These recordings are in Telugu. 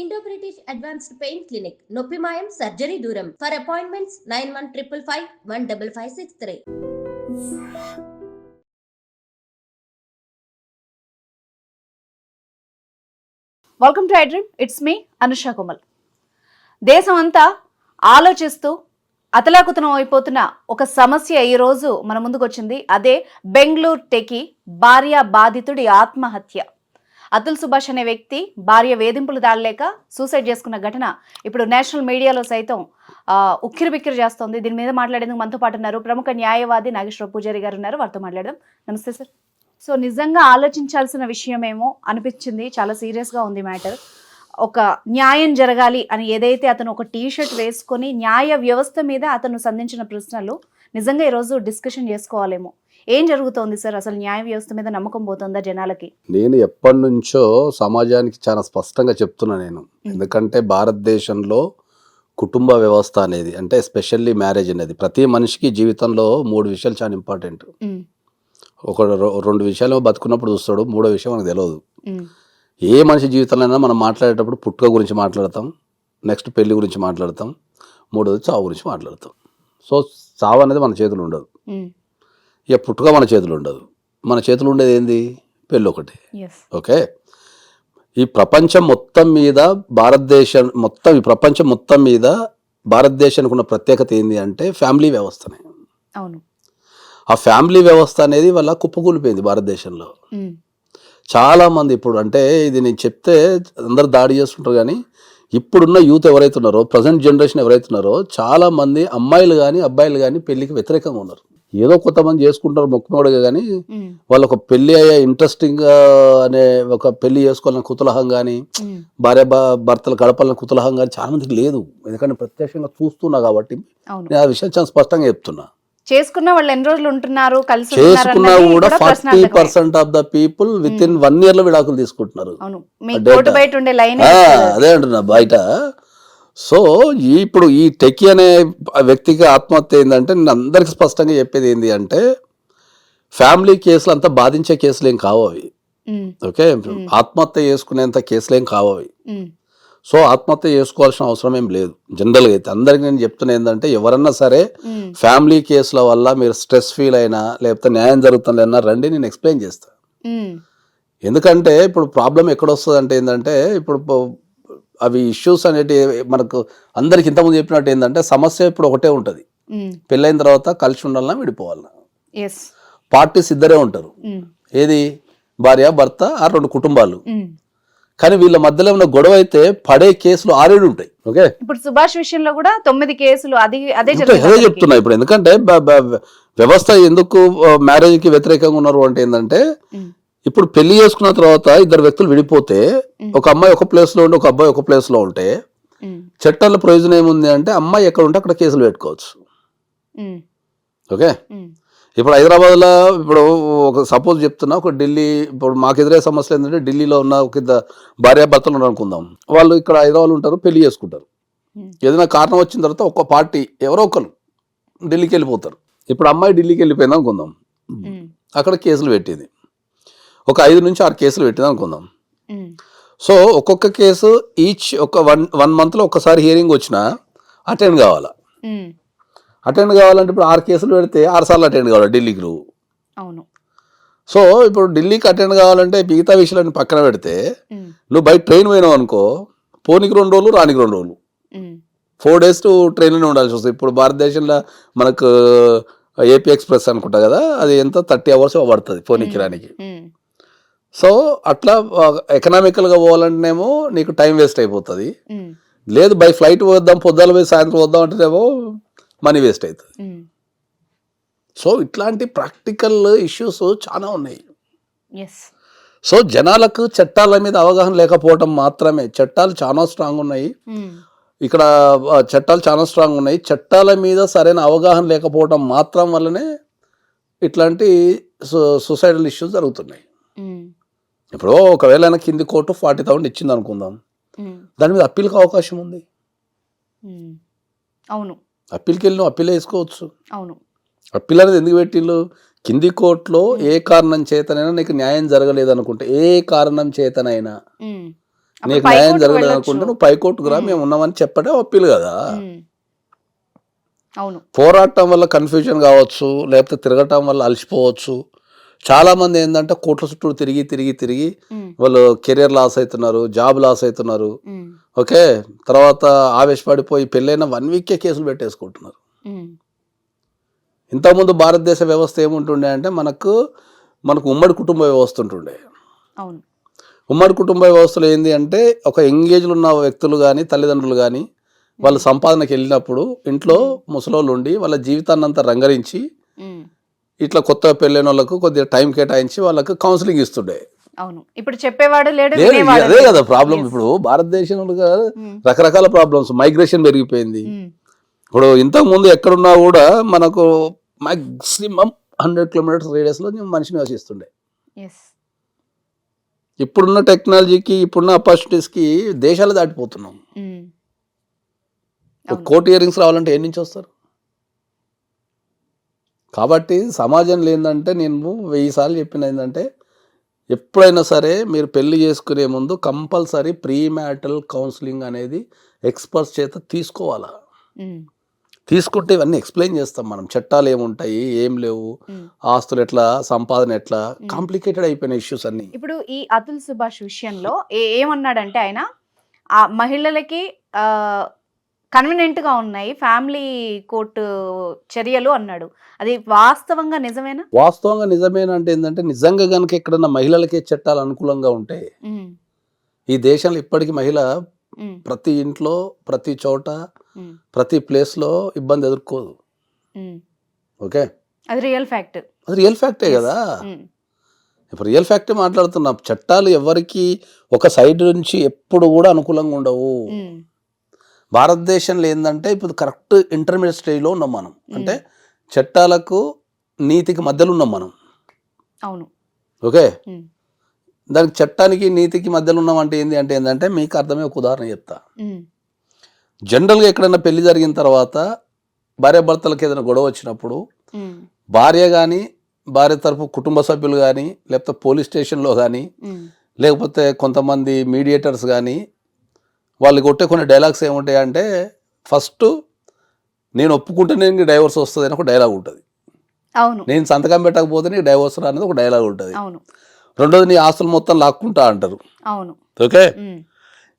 Indo British advanced pain clinic నొప్పి మాయం సర్జరీ దూరం for appointments 9155515563. Welcome to iDream. It's me Anusha Komal. దేశం అంతా ఆలోచిస్తూ అతలాకుతలం అయిపోతున్న ఒక సమస్య ఈ రోజు మన ముందుకు వచ్చింది. అదే బెంగళూరు టెకీ భార్య బాధితుడి ఆత్మహత్య. అతుల్ సుభాష్ అనే వ్యక్తి భార్య వేధింపులు దాడలేక సూసైడ్ చేసుకున్న ఘటన ఇప్పుడు నేషనల్ మీడియాలో సైతం ఉక్కిరిబిక్కిరి చేస్తోంది. దీని మీద మాట్లాడేందుకు మనతో పాటు ఉన్నారు ప్రముఖ న్యాయవాది నాగేశ్వర పూజారి గారు ఉన్నారు. వారితో మాట్లాడదాం. నమస్తే సార్. సో నిజంగా ఆలోచించాల్సిన విషయమేమో అనిపించింది. చాలా సీరియస్గా ఉంది మ్యాటర్. ఒక న్యాయం జరగాలి అని ఏదైతే అతను ఒక టీషర్ట్ వేసుకొని న్యాయ వ్యవస్థ మీద అతను సంధించిన ప్రశ్నలు నిజంగా ఈరోజు డిస్కషన్ చేసుకోవాలేమో. ఏం జరుగుతోంది సార్? అసలు న్యాయ వ్యవస్థ మీద నమ్మకం పోతుందా జనాలకి? నేను ఎప్పటి నుంచో సమాజానికి చాలా స్పష్టంగా చెప్తున్నా నేను. ఎందుకంటే భారతదేశంలో కుటుంబ వ్యవస్థ అనేది, అంటే ఎస్పెషల్లీ మ్యారేజ్ అనేది ప్రతి మనిషికి జీవితంలో 3 విషయాలు చాలా ఇంపార్టెంట్. ఒక 2 విషయాలు బతుకున్నప్పుడు చూస్తాడు, 3వ విషయం మనకు తెలియదు. ఏ మనిషి జీవితంలో మనం మాట్లాడేటప్పుడు పుట్టుక గురించి మాట్లాడతాం, నెక్స్ట్ పెళ్లి గురించి మాట్లాడతాం, 3వది చావు గురించి మాట్లాడతాం. సో చావు అనేది మన చేతులు ఉండదు, ఇక పుట్టుక మన చేతులు ఉండదు. మన చేతులు ఉండేది ఏంది? పెళ్ళి ఒకటి. ఓకే, ఈ ప్రపంచం మొత్తం మీద ఈ ప్రపంచం మొత్తం మీద భారతదేశానికి ఉన్న ప్రత్యేకత ఏంది అంటే ఫ్యామిలీ వ్యవస్థనే. అవును, ఆ ఫ్యామిలీ వ్యవస్థ అనేది వల్ల కుప్పకూలిపోయింది భారతదేశంలో. చాలా మంది ఇప్పుడు, అంటే ఇది నేను చెప్తే అందరు దాడి చేస్తుంటారు, కానీ ఇప్పుడున్న యూత్ ఎవరైతే ఉన్నారో, ప్రజెంట్ జనరేషన్ ఎవరైతే ఉన్నారో, చాలా మంది అమ్మాయిలు కానీ అబ్బాయిలు కానీ పెళ్లికి వ్యతిరేకంగా ఉన్నారు. ఏదో కొంతమంది చేసుకుంటారు మొక్కుమోడుగా, కానీ వాళ్ళు ఒక పెళ్లి అయ్యే ఇంట్రెస్టింగ్ అనే ఒక పెళ్లి చేసుకోవాలని కుతూహలం కానీ, భార్య భర్తలు గడపాలని కుతూహలం కానీ చాలా మందికి లేదు. ఎందుకంటే ప్రత్యక్షంగా చూస్తున్నా కాబట్టి నేను ఆ విషయం చాలా స్పష్టంగా చెప్తున్నా. చేసుకున్న వాళ్ళు ఎన్ని రోజులు ఉంటున్నారు, చేసుకున్నా కూడా 40% of the people with in 1 year లో విడాకులు తీసుకుంటున్నారు. అదే అంటున్నా బయట. సో ఇప్పుడు ఈ టెకీ అనే వ్యక్తికి ఆత్మహత్య ఏంటంటే, నేను అందరికి స్పష్టంగా చెప్పేది ఏంటి అంటే, ఫ్యామిలీ కేసులు అంతా బాధించే కేసులు ఏం కావు అవి. ఓకే, ఆత్మహత్య చేసుకునేంత కేసులు ఏం కావు అవి. సో ఆత్మహత్య చేసుకోవాల్సిన అవసరం ఏం లేదు. జనరల్గా అయితే అందరికి నేను చెప్తున్నా ఏంటంటే, ఎవరన్నా సరే ఫ్యామిలీ కేసుల వల్ల మీరు స్ట్రెస్ ఫీల్ అయినా, లేకపోతే న్యాయం జరుగుతుందన్నా రండి, నేను ఎక్స్ప్లెయిన్ చేస్తాను. ఎందుకంటే ఇప్పుడు ప్రాబ్లం ఎక్కడొస్తుంది అంటే ఏంటంటే, ఇప్పుడు అవి ఇష్యూస్ అనేటి మనకు అందరికి ఇంతకుముందు చెప్పినట్టు ఏంటంటే, సమస్య ఇప్పుడు ఒకటే ఉంటుంది, పెళ్ళైన తర్వాత కలిసి ఉండాలన్నా విడిపోవాలన్నా. పార్టీస్ ఇద్దరే ఉంటారు, ఏది భార్య భర్త, ఆ 2 కుటుంబాలు. కానీ వీళ్ళ మధ్యలో ఉన్న గొడవ అయితే పడే కేసులు 6-7 ఉంటాయి. ఓకే, ఇప్పుడు సుభాష్ విషయంలో కూడా 9 కేసులు అదే చెప్తున్నా ఇప్పుడు. ఎందుకంటే వ్యవస్థ ఎందుకు మ్యారేజ్ కి వ్యతిరేకంగా ఉన్నారు అంటే ఏంటంటే, ఇప్పుడు పెళ్లి చేసుకున్న తర్వాత 2 వ్యక్తులు విడిపోతే, ఒక అమ్మాయి ఒక ప్లేస్ లో ఉండి ఒక అబ్బాయి ఒక ప్లేస్ లో ఉంటే, చట్టాల ప్రయోజనం ఏముంది అంటే, అమ్మాయి ఎక్కడ ఉంటే అక్కడ కేసులు పెట్టుకోవచ్చు. ఓకే, ఇప్పుడు హైదరాబాద్లో ఇప్పుడు ఒక సపోజ్ చెప్తున్నా, ఒక ఢిల్లీ, ఇప్పుడు మాకు ఎదురే సమస్యలు ఏంటంటే, ఢిల్లీలో ఉన్న ఒక భార్యాభర్తలు ఉన్నారు అనుకుందాం, వాళ్ళు ఇక్కడ హైదరాబాద్ ఉంటారు, పెళ్లి చేసుకుంటారు. ఏదైనా కారణం వచ్చిన తర్వాత ఒక పార్టీ ఎవరో ఒకరు ఢిల్లీకి వెళ్ళిపోతారు. ఇప్పుడు అమ్మాయి ఢిల్లీకి వెళ్ళిపోయింది అనుకుందాం, అక్కడ కేసులు పెట్టింది, ఒక 5 నుంచి 6 కేసులు పెట్టింది అనుకుందాం. సో ఒక్కొక్క కేసు ఒక 1 monthలో ఒకసారి హియరింగ్ వచ్చినా అటెండ్ కావాలా. అటెండ్ కావాలంటే ఇప్పుడు 6 కేసులు పెడితే 6 సార్లు అటెండ్ కావాలి ఢిల్లీకి నువ్వు. అవును. సో ఇప్పుడు ఢిల్లీకి అటెండ్ కావాలంటే మిగతా విషయాలను పక్కన పెడితే, నువ్వు బయట ట్రైన్ పోయినావు అనుకో, పోనీకి 2 రోజులు రానికి 2 రోజులు, 4 days ట్రైన్లోనే ఉండాల్సి వస్తుంది. ఇప్పుడు భారతదేశంలో మనకు ఏపీ ఎక్స్ప్రెస్ అనుకుంటా కదా, అది ఎంత 30 hours పడుతుంది పోనీకి రానికి. సో అట్లా ఎకనామికల్గా పోవాలంటేనేమో నీకు టైం వేస్ట్ అయిపోతుంది. లేదు బై ఫ్లైట్ పోద్దాం, పొద్దున పోయి సాయంత్రం వద్దాం అంటేనేమో మనీ వేస్ట్ అవుతుంది. సో ఇట్లాంటి ప్రాక్టికల్ ఇష్యూస్ చాలా ఉన్నాయి. సో జనాలకు చట్టాల మీద అవగాహన లేకపోవడం మాత్రమే. చట్టాలు చాలా స్ట్రాంగ్ ఉన్నాయి ఇక్కడ, చట్టాల మీద సరైన అవగాహన లేకపోవడం మాత్రం వల్లనే ఇట్లాంటి సూసైడల్ ఇష్యూస్ జరుగుతున్నాయి. ఇప్పుడు ఒకవేళ కింది కోర్టు 40,000 ఇచ్చింది అనుకుందాం, దాని మీద అప్పీల్కి అవకాశం ఉంది. అవును, అప్పీల్కి వెళ్ళి నువ్వు అప్పీల్ వేసుకోవచ్చు. అవును, అప్పీల్ అనేది ఎందుకు పెట్టిళ్ళు? కింది కోర్టులో ఏ కారణం చేతనైనా నీకు న్యాయం జరగలేదు అనుకుంటే, ఏ కారణం చేతనైనా నీకు న్యాయం జరగలేదు అనుకుంటే నువ్వు పైకోర్టుకు రా, మేము ఉన్నామని చెప్పడే అప్పీల్ కదా. అవును, పోరాటం వల్ల కన్ఫ్యూజన్ కావచ్చు, లేకపోతే తిరగటం వల్ల అలసిపోవచ్చు. చాలా మంది ఏంటంటే కోట్ల చుట్టూ తిరిగి తిరిగి తిరిగి వాళ్ళు కెరియర్ లాస్ అవుతున్నారు, జాబ్ లాస్ అవుతున్నారు. ఓకే, తర్వాత ఆవేశపడిపోయి పెళ్ళైన 1 వీకే కేసులు పెట్టేసుకుంటున్నారు. ఇంతకుముందు భారతదేశ వ్యవస్థ ఏముంటుండే అంటే మనకు ఉమ్మడి కుటుంబ వ్యవస్థ ఉంటుండే. అవును, ఉమ్మడి కుటుంబ వ్యవస్థలో ఏంది అంటే ఒక ఎంగేజ్లు ఉన్న వ్యక్తులు కానీ తల్లిదండ్రులు కానీ వాళ్ళ సంపాదనకి వెళ్ళినప్పుడు ఇంట్లో ముసలోళ్ళు ఉండి వాళ్ళ జీవితాన్ని అంతా రంగరించి ఇట్లా కొత్తగా పెళ్ళైన వాళ్ళకు కొద్దిగా టైం కేటాయించి వాళ్ళకు కౌన్సిలింగ్ ఇస్తుండే. అవును, ఇప్పుడు చెప్పేవాడు లేడు. అదే కదా ప్రాబ్లం. ఇప్పుడు భారతదేశంలో రకరకాల ప్రాబ్లమ్స్, మైగ్రేషన్ పెరిగిపోయింది. ఇప్పుడు ఇంతకు ముందు ఎక్కడున్నా కూడా మనకు మాక్సిమం 100 కిలోమీటర్స్ రేడియస్ లో మనిషి నివసిస్తుండే. ఇప్పుడున్న టెక్నాలజీకి, ఇప్పుడున్న ఆపర్చునిటీస్కి దేశాలు దాటిపోతున్నాం. 1 కోటి ఇయరింగ్స్ రావాలంటే ఏ నుంచి వస్తారు? కాబట్టి సమాజంలో ఏంటంటే నేను 1000 సార్లు చెప్పిన ఏంటంటే ఎప్పుడైనా సరే మీరు పెళ్లి చేసుకునే ముందు కంపల్సరీ ప్రీ మ్యారిటల్ కౌన్సిలింగ్ అనేది ఎక్స్పర్ట్స్ చేత తీసుకోవాలా. తీసుకుంటే ఇవన్నీ ఎక్స్ప్లెయిన్ చేస్తాం మనం. చట్టాలు ఏముంటాయి, ఏం లేవు, ఆస్తులు ఎట్లా, సంపాదన ఎట్లా, కాంప్లికేటెడ్ అయిపోయిన ఇష్యూస్ అన్ని. ఇప్పుడు ఈ అతుల్ సుభాష్ విషయంలో ఏమన్నాడంటే ఆయన ఆ మహిళలకి కన్వీనియంట్ గా ఉన్నాయి ఫ్యామిలీ కోర్టు చర్యలు అన్నాడు. అది వాస్తవంగా నిజమేనా? వాస్తవంగా నిజమేనా అంటే ఏంటంటే నిజంగా కనుక ఎక్కడన్నా మహిళలకే చట్టాలు అనుకూలంగా ఉంటే ఈ దేశంలో ఇప్పటికీ మహిళ ప్రతి ఇంట్లో, ప్రతి చోట, ప్రతి ప్లేస్ లో ఇబ్బంది ఎదుర్కోదు. ఓకే, అది రియల్ ఫ్యాక్ట్. అది రియల్ ఫ్యాక్టే కదా. ఇప్పుడు రియల్ ఫ్యాక్టే మాట్లాడుతున్నాం. చట్టాలు ఎవరికి ఒక సైడ్ నుంచి ఎప్పుడు కూడా అనుకూలంగా ఉండవు. భారతదేశంలో ఏంటంటే ఇప్పుడు కరెక్ట్ ఇంటర్మీడియట్ స్టేజ్లో ఉన్నాం మనం. అంటే చట్టాలకు నీతికి మధ్యలో ఉన్నాం మనం. అవును, ఓకే, దానికి చట్టానికి నీతికి మధ్యలో ఉన్నాం అంటే ఏంటంటే మీకు అర్థమే ఒక ఉదాహరణ చెప్తా. జనరల్గా ఎక్కడైనా పెళ్లి జరిగిన తర్వాత భార్యాభర్తలకు ఏదైనా గొడవ వచ్చినప్పుడు భార్య కానీ, భార్య తరపు కుటుంబ సభ్యులు కానీ, లేకపోతే పోలీస్ స్టేషన్లో కానీ, లేకపోతే కొంతమంది మీడియేటర్స్ కానీ వాళ్ళు కొట్టే కొన్ని డైలాగ్స్ ఏముంటాయి అంటే, ఫస్ట్ నేను ఒప్పుకుంటే నీకు డైవర్స్ వస్తుంది అని ఒక డైలాగ్ ఉంటుంది. అవును, నేను సంతకం పెట్టకపోతే నీకు డైవర్స్ అనేది ఒక డైలాగ్ ఉంటుంది. అవును, రెండోది నీ ఆస్తులు మొత్తం లాక్కుంటా అంటారు. అవును, ఓకే,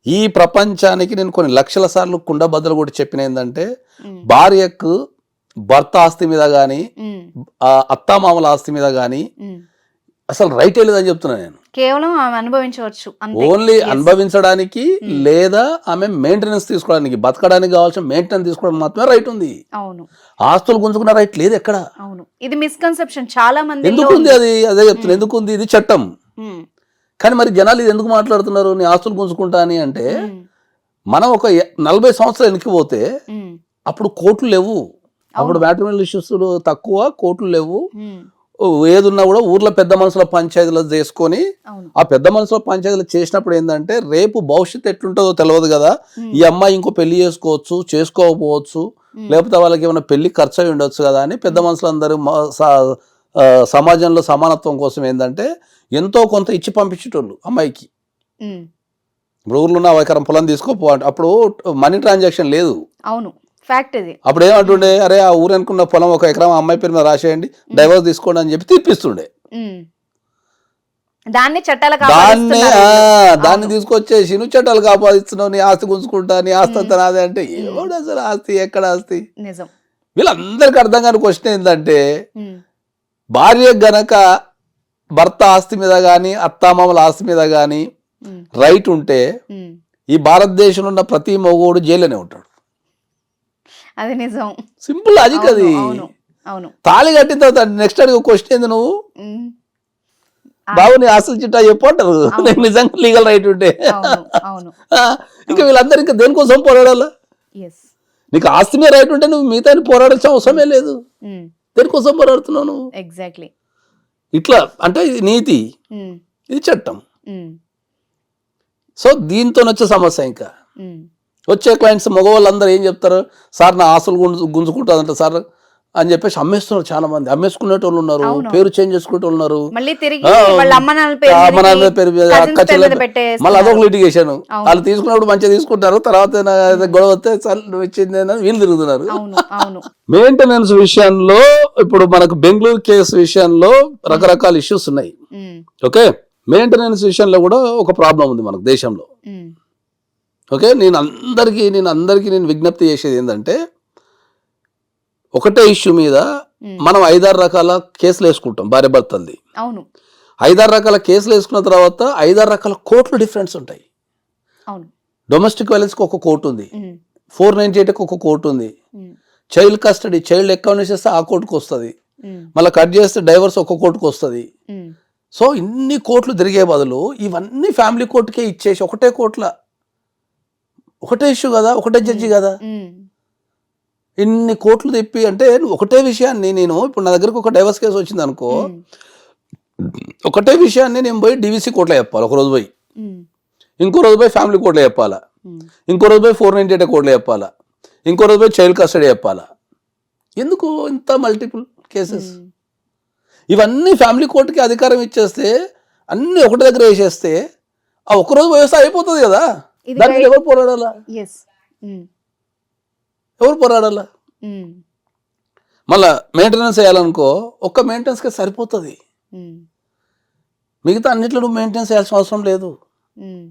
ఈ ప్రపంచానికి నేను కొన్ని లక్షల సార్లు కుండ బద్దలు కూడా చెప్పిన ఏంటంటే భార్యకు భర్త ఆస్తి మీద కానీ, అత్తామామల ఆస్తి మీద కానీ అసలు రైటే లేదని చెప్తున్నా నేను. కేవలం ఆమె అనుభవించవచ్చు, ఓన్లీ అనుభవించడానికి లేదా ఆమె మెయింటెనెన్స్ తీసుకోవడానికి, బతకడానికి కావాల్సిన మెయింటెనెన్స్ తీసుకోవడానికి మాత్రమే రైట్ ఉంది. అవును, ఆస్తులు గుంజుకున్న రైట్ లేదు ఎక్కడ. అవును, ఇది మిస్కన్సెప్షన్ చాలా మంది. ఎందుకు ఉంది అది? అదే చెప్తున్నా, ఎందుకు ఉంది? ఇది చట్టం. కానీ మరి జనాలు ఇది ఎందుకు మాట్లాడుతున్నారు నీ ఆస్తులు గుంజుకుంటా అని అంటే, మనం ఒక 40 సంవత్సరాలు వెనక్కి పోతే అప్పుడు కోర్టులు లేవు, అప్పుడు మ్యాట్రిమోనియల్ ఇష్యూస్ తక్కువ, కోర్టులు లేవు. ఏదున్నా కూడా ఊర్లో పెద్ద మనుషుల పంచాయతీలు చేసుకొని, ఆ పెద్ద మనుషుల పంచాయతీలు చేసినప్పుడు ఏంటంటే రేపు భవిష్యత్తు ఎట్లుంటుందో తెలియదు కదా. ఈ అమ్మాయి ఇంకో పెళ్లి చేసుకోవచ్చు, చేసుకోకపోవచ్చు, లేకపోతే వాళ్ళకి ఏమైనా పెళ్లి ఖర్చు అయి ఉండొచ్చు కదా అని పెద్ద మనుషులందరూ సమాజంలో సమానత్వం కోసం ఏంటంటే ఎంతో కొంత ఇచ్చి పంపించేటోళ్ళు అమ్మాయికి. ఇప్పుడు ఊర్లో ఉన్న 1 ఎకరం పొలం తీసుకోపో, అప్పుడు మనీ ట్రాన్సాక్షన్ లేదు. అవును, ఫ్యాక్ట్ ఇది. అప్పుడు ఏమంటుండే, అరే ఆ ఊరు అనుకున్న పొలం 1 ఎకరం అమ్మాయి పేరు మీద రాసేయండి, డైవర్స్ తీసుకోండి అని చెప్పి తీర్పిస్తుండే. దాన్ని తీసుకొచ్చేసి నువ్వు చట్టాలు కాపాదిస్తున్నావు, నీ ఆస్తి గుంజుకుంటా, నీ ఆస్తి అంతా నాదే అంటే ఎవడు అసలు ఆస్తి, ఎక్కడ ఆస్తి? నిజం. వీళ్ళందరికీ అర్థం కాని క్వశ్చన్ ఏంటంటే, భార్య గనక భర్త ఆస్తి మీద కానీ, అత్తామామల ఆస్తి మీద కానీ రైట్ ఉంటే ఈ భారతదేశంలో ఉన్న ప్రతి మగోడు జైల్లోనే ఉంటాడు. అది నిజం. సింపుల్ లాజిక్ అది. తాళి కట్టిన తర్వాత నెక్స్ట్ అడిగే క్వశ్చన్ ఏంది, నువ్వు బాబు నీ ఆస్తుల చిట్టా చెప్పు అంటారు. నిజంగా లీగల్ రైట్ ఉంటే ఇంకా వీళ్ళందరూ ఇంకా దేనికోసం పోరాడాలా? నీకు ఆస్తి మీద రైట్ ఉంటే నువ్వు మిగతా పోరాడాల్సిన అవసరమే లేదు. దేనికోసం పోరాడుతున్నావు నువ్వు? ఎగ్జాక్ట్లీ. ఇట్లా అంటే ఇది నీతి, ఇది చట్టం. సో దీంతో వచ్చే సమస్య, ఇంకా వచ్చే క్లయింట్స్ మగవాళ్ళందరూ ఏం చెప్తారు, సార్ నా ఆస్తులు గుంజుకుంటుందంట సార్, అని చెప్పేసి అమ్మేస్తున్నారు చాలా మంది. అమ్మేసుకునేటోళ్ళు ఉన్నారు, అవును. పేరు చేంజ్ చేసుకునేటోళ్ళు ఉన్నారు, మళ్ళీ తిరిగి ఆ, వాళ్ళ అమ్మ నాన్న పేరు అమ్మ నాన్న మీదకి, పేరు మీద, cousins అక్క పేరు చెల్లె మీద మళ్ళీ పెట్టేస్తున్నారు. అదొక లిటిగేషన్. అవును. వాళ్ళు తీసుకున్నప్పుడు మంచిగా తీసుకుంటారు, తర్వాత గొడవ వస్తే నువ్వు ఇచ్చింది అని వీళ్ళు తిరుగుతున్నారు. అవును అవును మెయింటెనెన్స్ విషయంలో ఇప్పుడు మనకు బెంగళూరు కేసు విషయంలో రకరకాల ఇష్యూస్ ఉన్నాయి. ఉమ్, ఓకే, మెయింటెనెన్స్ విషయంలో కూడా ఒక ప్రాబ్లం ఉంది మనకు దేశంలో. ఉమ్, ఓకే, నేను అందరికీ విజ్ఞప్తి చేసేది ఏంటంటే, ఒకటే ఇష్యూ మీద మనం 5-6 రకాల కేసులు వేసుకుంటాం భార్య భర్తలది. అవును 5-6 రకాల కేసులు వేసుకున్న తర్వాత 5-6 రకాల కోర్టులు డిఫరెన్స్ ఉంటాయి. అవును డొమెస్టిక్ వైలెన్స్కి ఒక కోర్టు ఉంది, ఉమ్, 498కి ఒక కోర్టు ఉంది, ఉమ్, చైల్డ్ కస్టడీ చైల్డ్ అకౌంట్ చేస్తే ఆ కోర్టుకు వస్తుంది, ఉమ్, మళ్ళీ కట్ చేస్తే డైవర్స్ ఒక కోర్టుకు వస్తుంది. ఉమ్, సో ఇన్ని కోర్టులు తిరిగే బదులు ఇవన్నీ ఫ్యామిలీ కోర్టుకే ఇచ్చేసి ఒకటే కోర్టుల ఒకటే ఇష్యూ కదా, ఒకటే జడ్జి కదా, ఉమ్, ఇన్ని కోట్లు తిప్పి అంటే ఒకటే విషయాన్ని నేను ఇప్పుడు నా దగ్గరకు ఒక డైవర్స్ కేసు వచ్చింది అనుకో, ఉమ్, ఒకటే విషయాన్ని నేను పోయి డివిసి కోర్టులో చెప్పాలి ఒక రోజు పోయి, ఉమ్, ఇంకో రోజు పోయి ఫ్యామిలీ కోర్టులో చెప్పాలా, ఉమ్, ఇంకో రోజు పోయి 498 కోర్టులో చెప్పాలా, ఇంకో రోజు పోయి చైల్డ్ కస్టడీ చెప్పాలా. ఎందుకు ఇంత మల్టిపుల్ కేసెస్? ఉమ్. ఇవన్నీ ఫ్యామిలీ కోర్టుకి అధికారం ఇచ్చేస్తే, అన్ని ఒకటి దగ్గర వేసేస్తే ఆ ఒక్కరోజు వ్యవస్థ అయిపోతుంది కదా. ఇది దానికి ఎవరు పోరాడాలా? yes ఉమ్, ఎవరు పోరాడాలా? ఉమ్, మళ్ళా మెయింటెనెన్స్ చేయాలనుకో, ఒక్క మెయింటెనెన్స్కి సరిపోతుంది, ఉమ్, మిగతా అన్నిట్లో నువ్వు మెయింటెనెన్స్ చేయాల్సిన అవసరం లేదు. ఉమ్,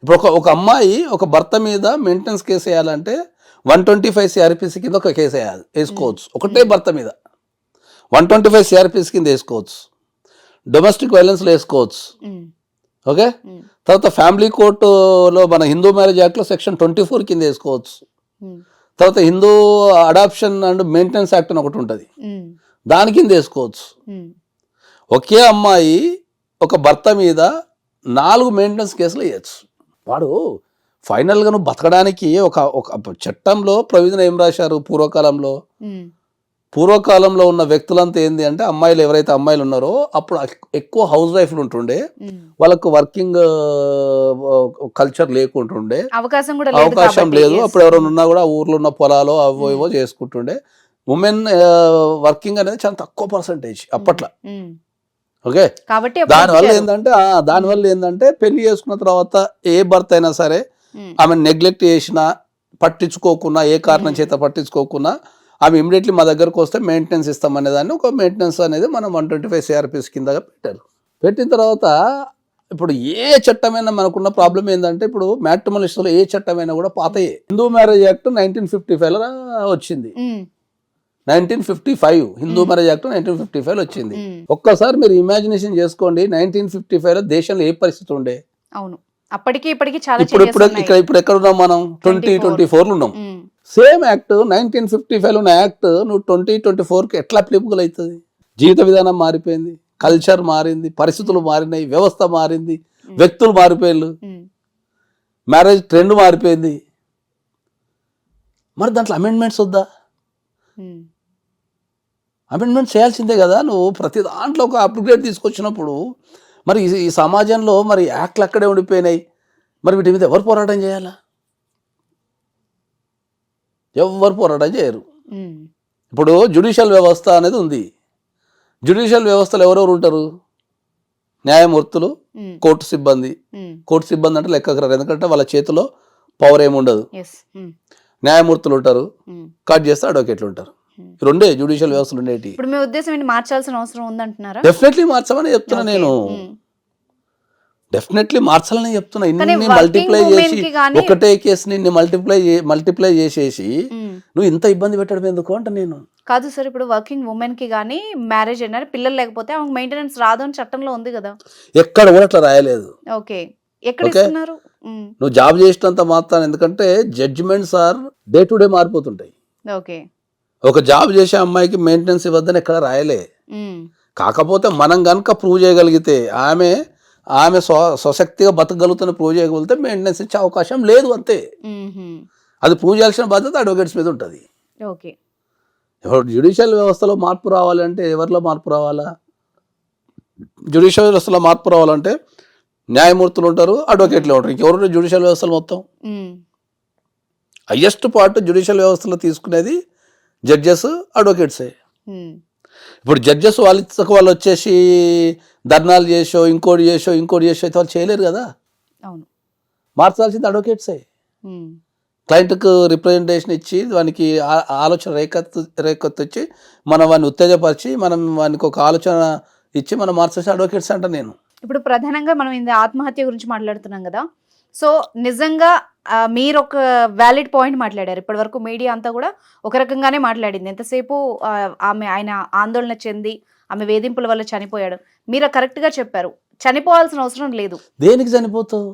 ఇప్పుడు ఒక అమ్మాయి ఒక భర్త మీద మెయింటెనెన్స్ కేసు వేయాలంటే 125 సిఆర్పిసి కింద ఒక కేసు వేసుకోవచ్చు, ఒకటే భర్త మీద 125 సిఆర్పిసి కింద వేసుకోవచ్చు, డొమెస్టిక్ వైలెన్స్లో వేసుకోవచ్చు. ఉమ్, ఓకే, ఉమ్, తర్వాత ఫ్యామిలీ కోర్టులో మన హిందూ మ్యారేజ్ యాక్ట్లో సెక్షన్ 24 కింద వేసుకోవచ్చు, ఉమ్, తర్వాత Hindu adoption and maintenance act అని ఒకటి ఉంటుంది, ఉమ్, దాని కింద వేసుకోవచ్చు. ఉమ్, ఒకే అమ్మాయి ఒక భర్త మీద 4 మెయింటెనెన్స్ కేసులు వేయచ్చు. వాడు ఫైనల్గా నువ్వు బతకడానికి ఒక చట్టంలో ప్రొవిజన్ ఏం రాశారు ఉమ్, పూర్వకాలంలో ఉన్న వ్యక్తులంతా ఏంది అంటే, అమ్మాయిలు ఎవరైతే అమ్మాయిలు ఉన్నారో అప్పుడు ఎక్కువ హౌస్ వైఫ్లు ఉంటుండే, ఉమ్. వాళ్ళకు వర్కింగ్ కల్చర్ లేకుంటుండే, అవకాశం కూడా లేదు అవకాశం కాబట్టి, లేదు. yes. అప్పుడు ఎవరైనా ఉన్నా కూడా ఊర్లో ఉన్న పొలాలు అవో ఏవో చేసుకుంటుండే. ఉమెన్ వర్కింగ్ అనేది చాలా తక్కువ పర్సంటేజ్ అప్పట్లో. ఉమ్, ఓకే, కాబట్టి అప్పుడు దానివల్ల ఇచ్చారు. ఏంటంటే పెళ్లి చేసుకున్న తర్వాత ఏ భర్త అయినా సరే ఉమ్, ఆమె నెగ్లెక్ట్ చేసినా, పట్టించుకోకున్నా, ఏ కారణం చేత పట్టించుకోకున్నా ఆమె ఇమీడియట్లీ మా దగ్గరకు వస్తే మెయింటెనెన్స్ ఇస్తామనే దాన్ని ఒక మెయింటెనెన్స్ అనేది మనం 125 సిఆర్పిస్ కింద పెట్టారు. పెట్టిన తర్వాత ఇప్పుడు ఏ చట్టమైనా మనకున్న ప్రాబ్లం ఏంటంటే, ఇప్పుడు మ్యాట్రిమోనిస్టులో ఏ చట్టమైనా కూడా పాతయే. హిందూ మ్యారేజ్ యాక్ట్ 1955లో వచ్చింది, ఉమ్, 1955 హిందూ మ్యారేజ్ యాక్ట్ 1955 వచ్చింది. ఉమ్, ఒక్కసారి మీరు ఇమాజినేషన్ చేసుకోండి, 1955లో దేశంలో ఏ పరిస్థితి ఉండే. అవును, అప్పటికి ఇప్పటికి చాలా ఇప్పుడు changes ఉన్నాయి. ఇప్పుడు ఎక్కడ ఉన్నాం మనం? 2024లో ఉన్నాం. ఉమ్, సేమ్ యాక్ట్ 1955లో ఉన్న యాక్ట్ నువ్వు 2024కి ఎట్లా అప్లికబుల్ అవుతుంది? జీవిత విధానం మారిపోయింది, కల్చర్ మారింది, పరిస్థితులు మారినాయి, వ్యవస్థ మారింది, వ్యక్తులు మారిపోయారు, ఉమ్, మ్యారేజ్ ట్రెండ్ మారిపోయింది. మరి దాంట్లో అమెండ్మెంట్స్ వద్దా? ఉమ్, అమెండ్మెంట్ చేయాల్సిందే కదా. నువ్వు ప్రతి దాంట్లో ఒక అప్గ్రేడ్ తీసుకొచ్చినప్పుడు మరి ఈ సమాజంలో మరి యాక్ట్లు అక్కడే ఉండిపోయినాయి, మరి వీటి మీద ఎవరు పోరాటం చేయాలా? ఎవరు పోరాటం చేయరు. ఉమ్, ఇప్పుడు జ్యుడిషియల్ వ్యవస్థ అనేది ఉంది. జ్యుడిషియల్ వ్యవస్థలో ఎవరెవరు ఉంటారు? న్యాయమూర్తులు, ఉమ్, కోర్టు సిబ్బంది. ఉమ్, కోర్టు సిబ్బంది అంటే లెక్కకు రారు, ఎందుకంటే వాళ్ళ చేతిలో పవర్ ఏమి ఉండదు. yes ఉమ్, న్యాయమూర్తులు ఉంటారు, ఉమ్, కట్ చేస్తే అడ్వకేట్లు ఉంటారు. ఈ రెండే జ్యుడిషియల్ వ్యవస్థలు ఉండేటి. ఇప్పుడు మీ ఉద్దేశం ఏంటి, మార్చాల్సిన అవసరం ఉందంటున్నారా? డెఫినెట్లీ మార్చమని చెప్తున్నా నేను, ఉమ్, డెఫినెట్లీ మార్చాలని చెప్తున్నా. కానీ ఇన్ని working మల్టిప్లై women చేసి కి గానీ- ఒకటే కేసుని ఇన్ని మల్టిప్లై చేసేసి ఉమ్. నువ్వు ఇంత ఇబ్బంది పెట్టడం ఎందుకు అంట నేను. కాదు సార్, ఇప్పుడు వర్కింగ్ ఉమెన్ కి కానీ మ్యారేజ్ అయినా పిల్లలు లేకపోతే ఆమెకు మెయింటెనెన్స్ రాదు అని చట్టంలో ఉంది కదా. ఎక్కడ కూడా అట్లా రాయలేదు. ఓకే, ఎక్కడ Okay. ఇస్తున్నారు? ఉమ్, నువ్వు జాబ్ చేసినంత మాత్రం, ఎందుకంటే judgements are day to day మారిపోతుంటాయి. ఓకే, ఒక జాబ్ చేసే అమ్మాయికి మెయింటెనెన్స్ ఇవ్వద్దని ఎక్కడ రాయలే. ఉమ్, కాకపోతే మనం కనుక ప్రూవ్ చేయగలిగితే, ఆమె స్వశక్తిగా బతకగలుగుతున్న ప్రూవ్ చేయగలిగితే మెయింటెనెన్స్ ఇచ్చే అవకాశం లేదు, అంతే. ఉమ్హుం. అది ప్రూవ్ చేయాల్సిన బాధ్యత అడ్వకేట్స్ మీద ఉంటుంది. ఓకే, ఎవరు జ్యుడిషియల్ వ్యవస్థలో మార్పు రావాలంటే ఎవరిలో మార్పు రావాలా? జ్యుడిషియల్ వ్యవస్థలో మార్పు రావాలంటే న్యాయమూర్తులు ఉంటారు, అడ్వకేట్లు ఉంటారు, ఇంకెవరు జ్యుడిషియల్ వ్యవస్థలు మొత్తం. ఉమ్, హయ్యెస్ట్ పార్ట్ జ్యుడిషియల్ వ్యవస్థలో తీసుకునేది జడ్జెస్ అడ్వకేట్సే. ఉమ్, ఇప్పుడు జడ్జెస్ వాళ్ళు వచ్చేసి ధర్నాలు ఇంకోటి చేసో అయితే వాళ్ళు చేయలేరు కదా. అవును. మార్చాల్సింది అడ్వకేట్సే. ఉమ్, క్లయింట్కు రిప్రజెంటేషన్ ఇచ్చి వానికి ఆలోచన రేకెత్తిచ్చి మనం వాడిని ఉత్తేజపరిచి మనం వానికి ఒక ఆలోచన ఇచ్చి మనం మార్చేసి అడ్వకేట్స్ అంట నేను. ఇప్పుడు ప్రధానంగా మనం ఇది ఆత్మహత్య గురించి మాట్లాడుతున్నాం కదా. సో నిజంగా మీరు ఒక వ్యాలిడ్ పాయింట్ మాట్లాడారు. ఇప్పటి వరకు మీడియా అంతా కూడా ఒక రకంగానే మాట్లాడింది. ఎంతసేపు ఆయన ఆందోళన చెంది ఆమె వేధింపుల వల్ల చనిపోయాడు. మీరు కరెక్ట్గా చెప్పారు, చనిపోవాల్సిన అవసరం లేదు. దేనికి చనిపోతావు?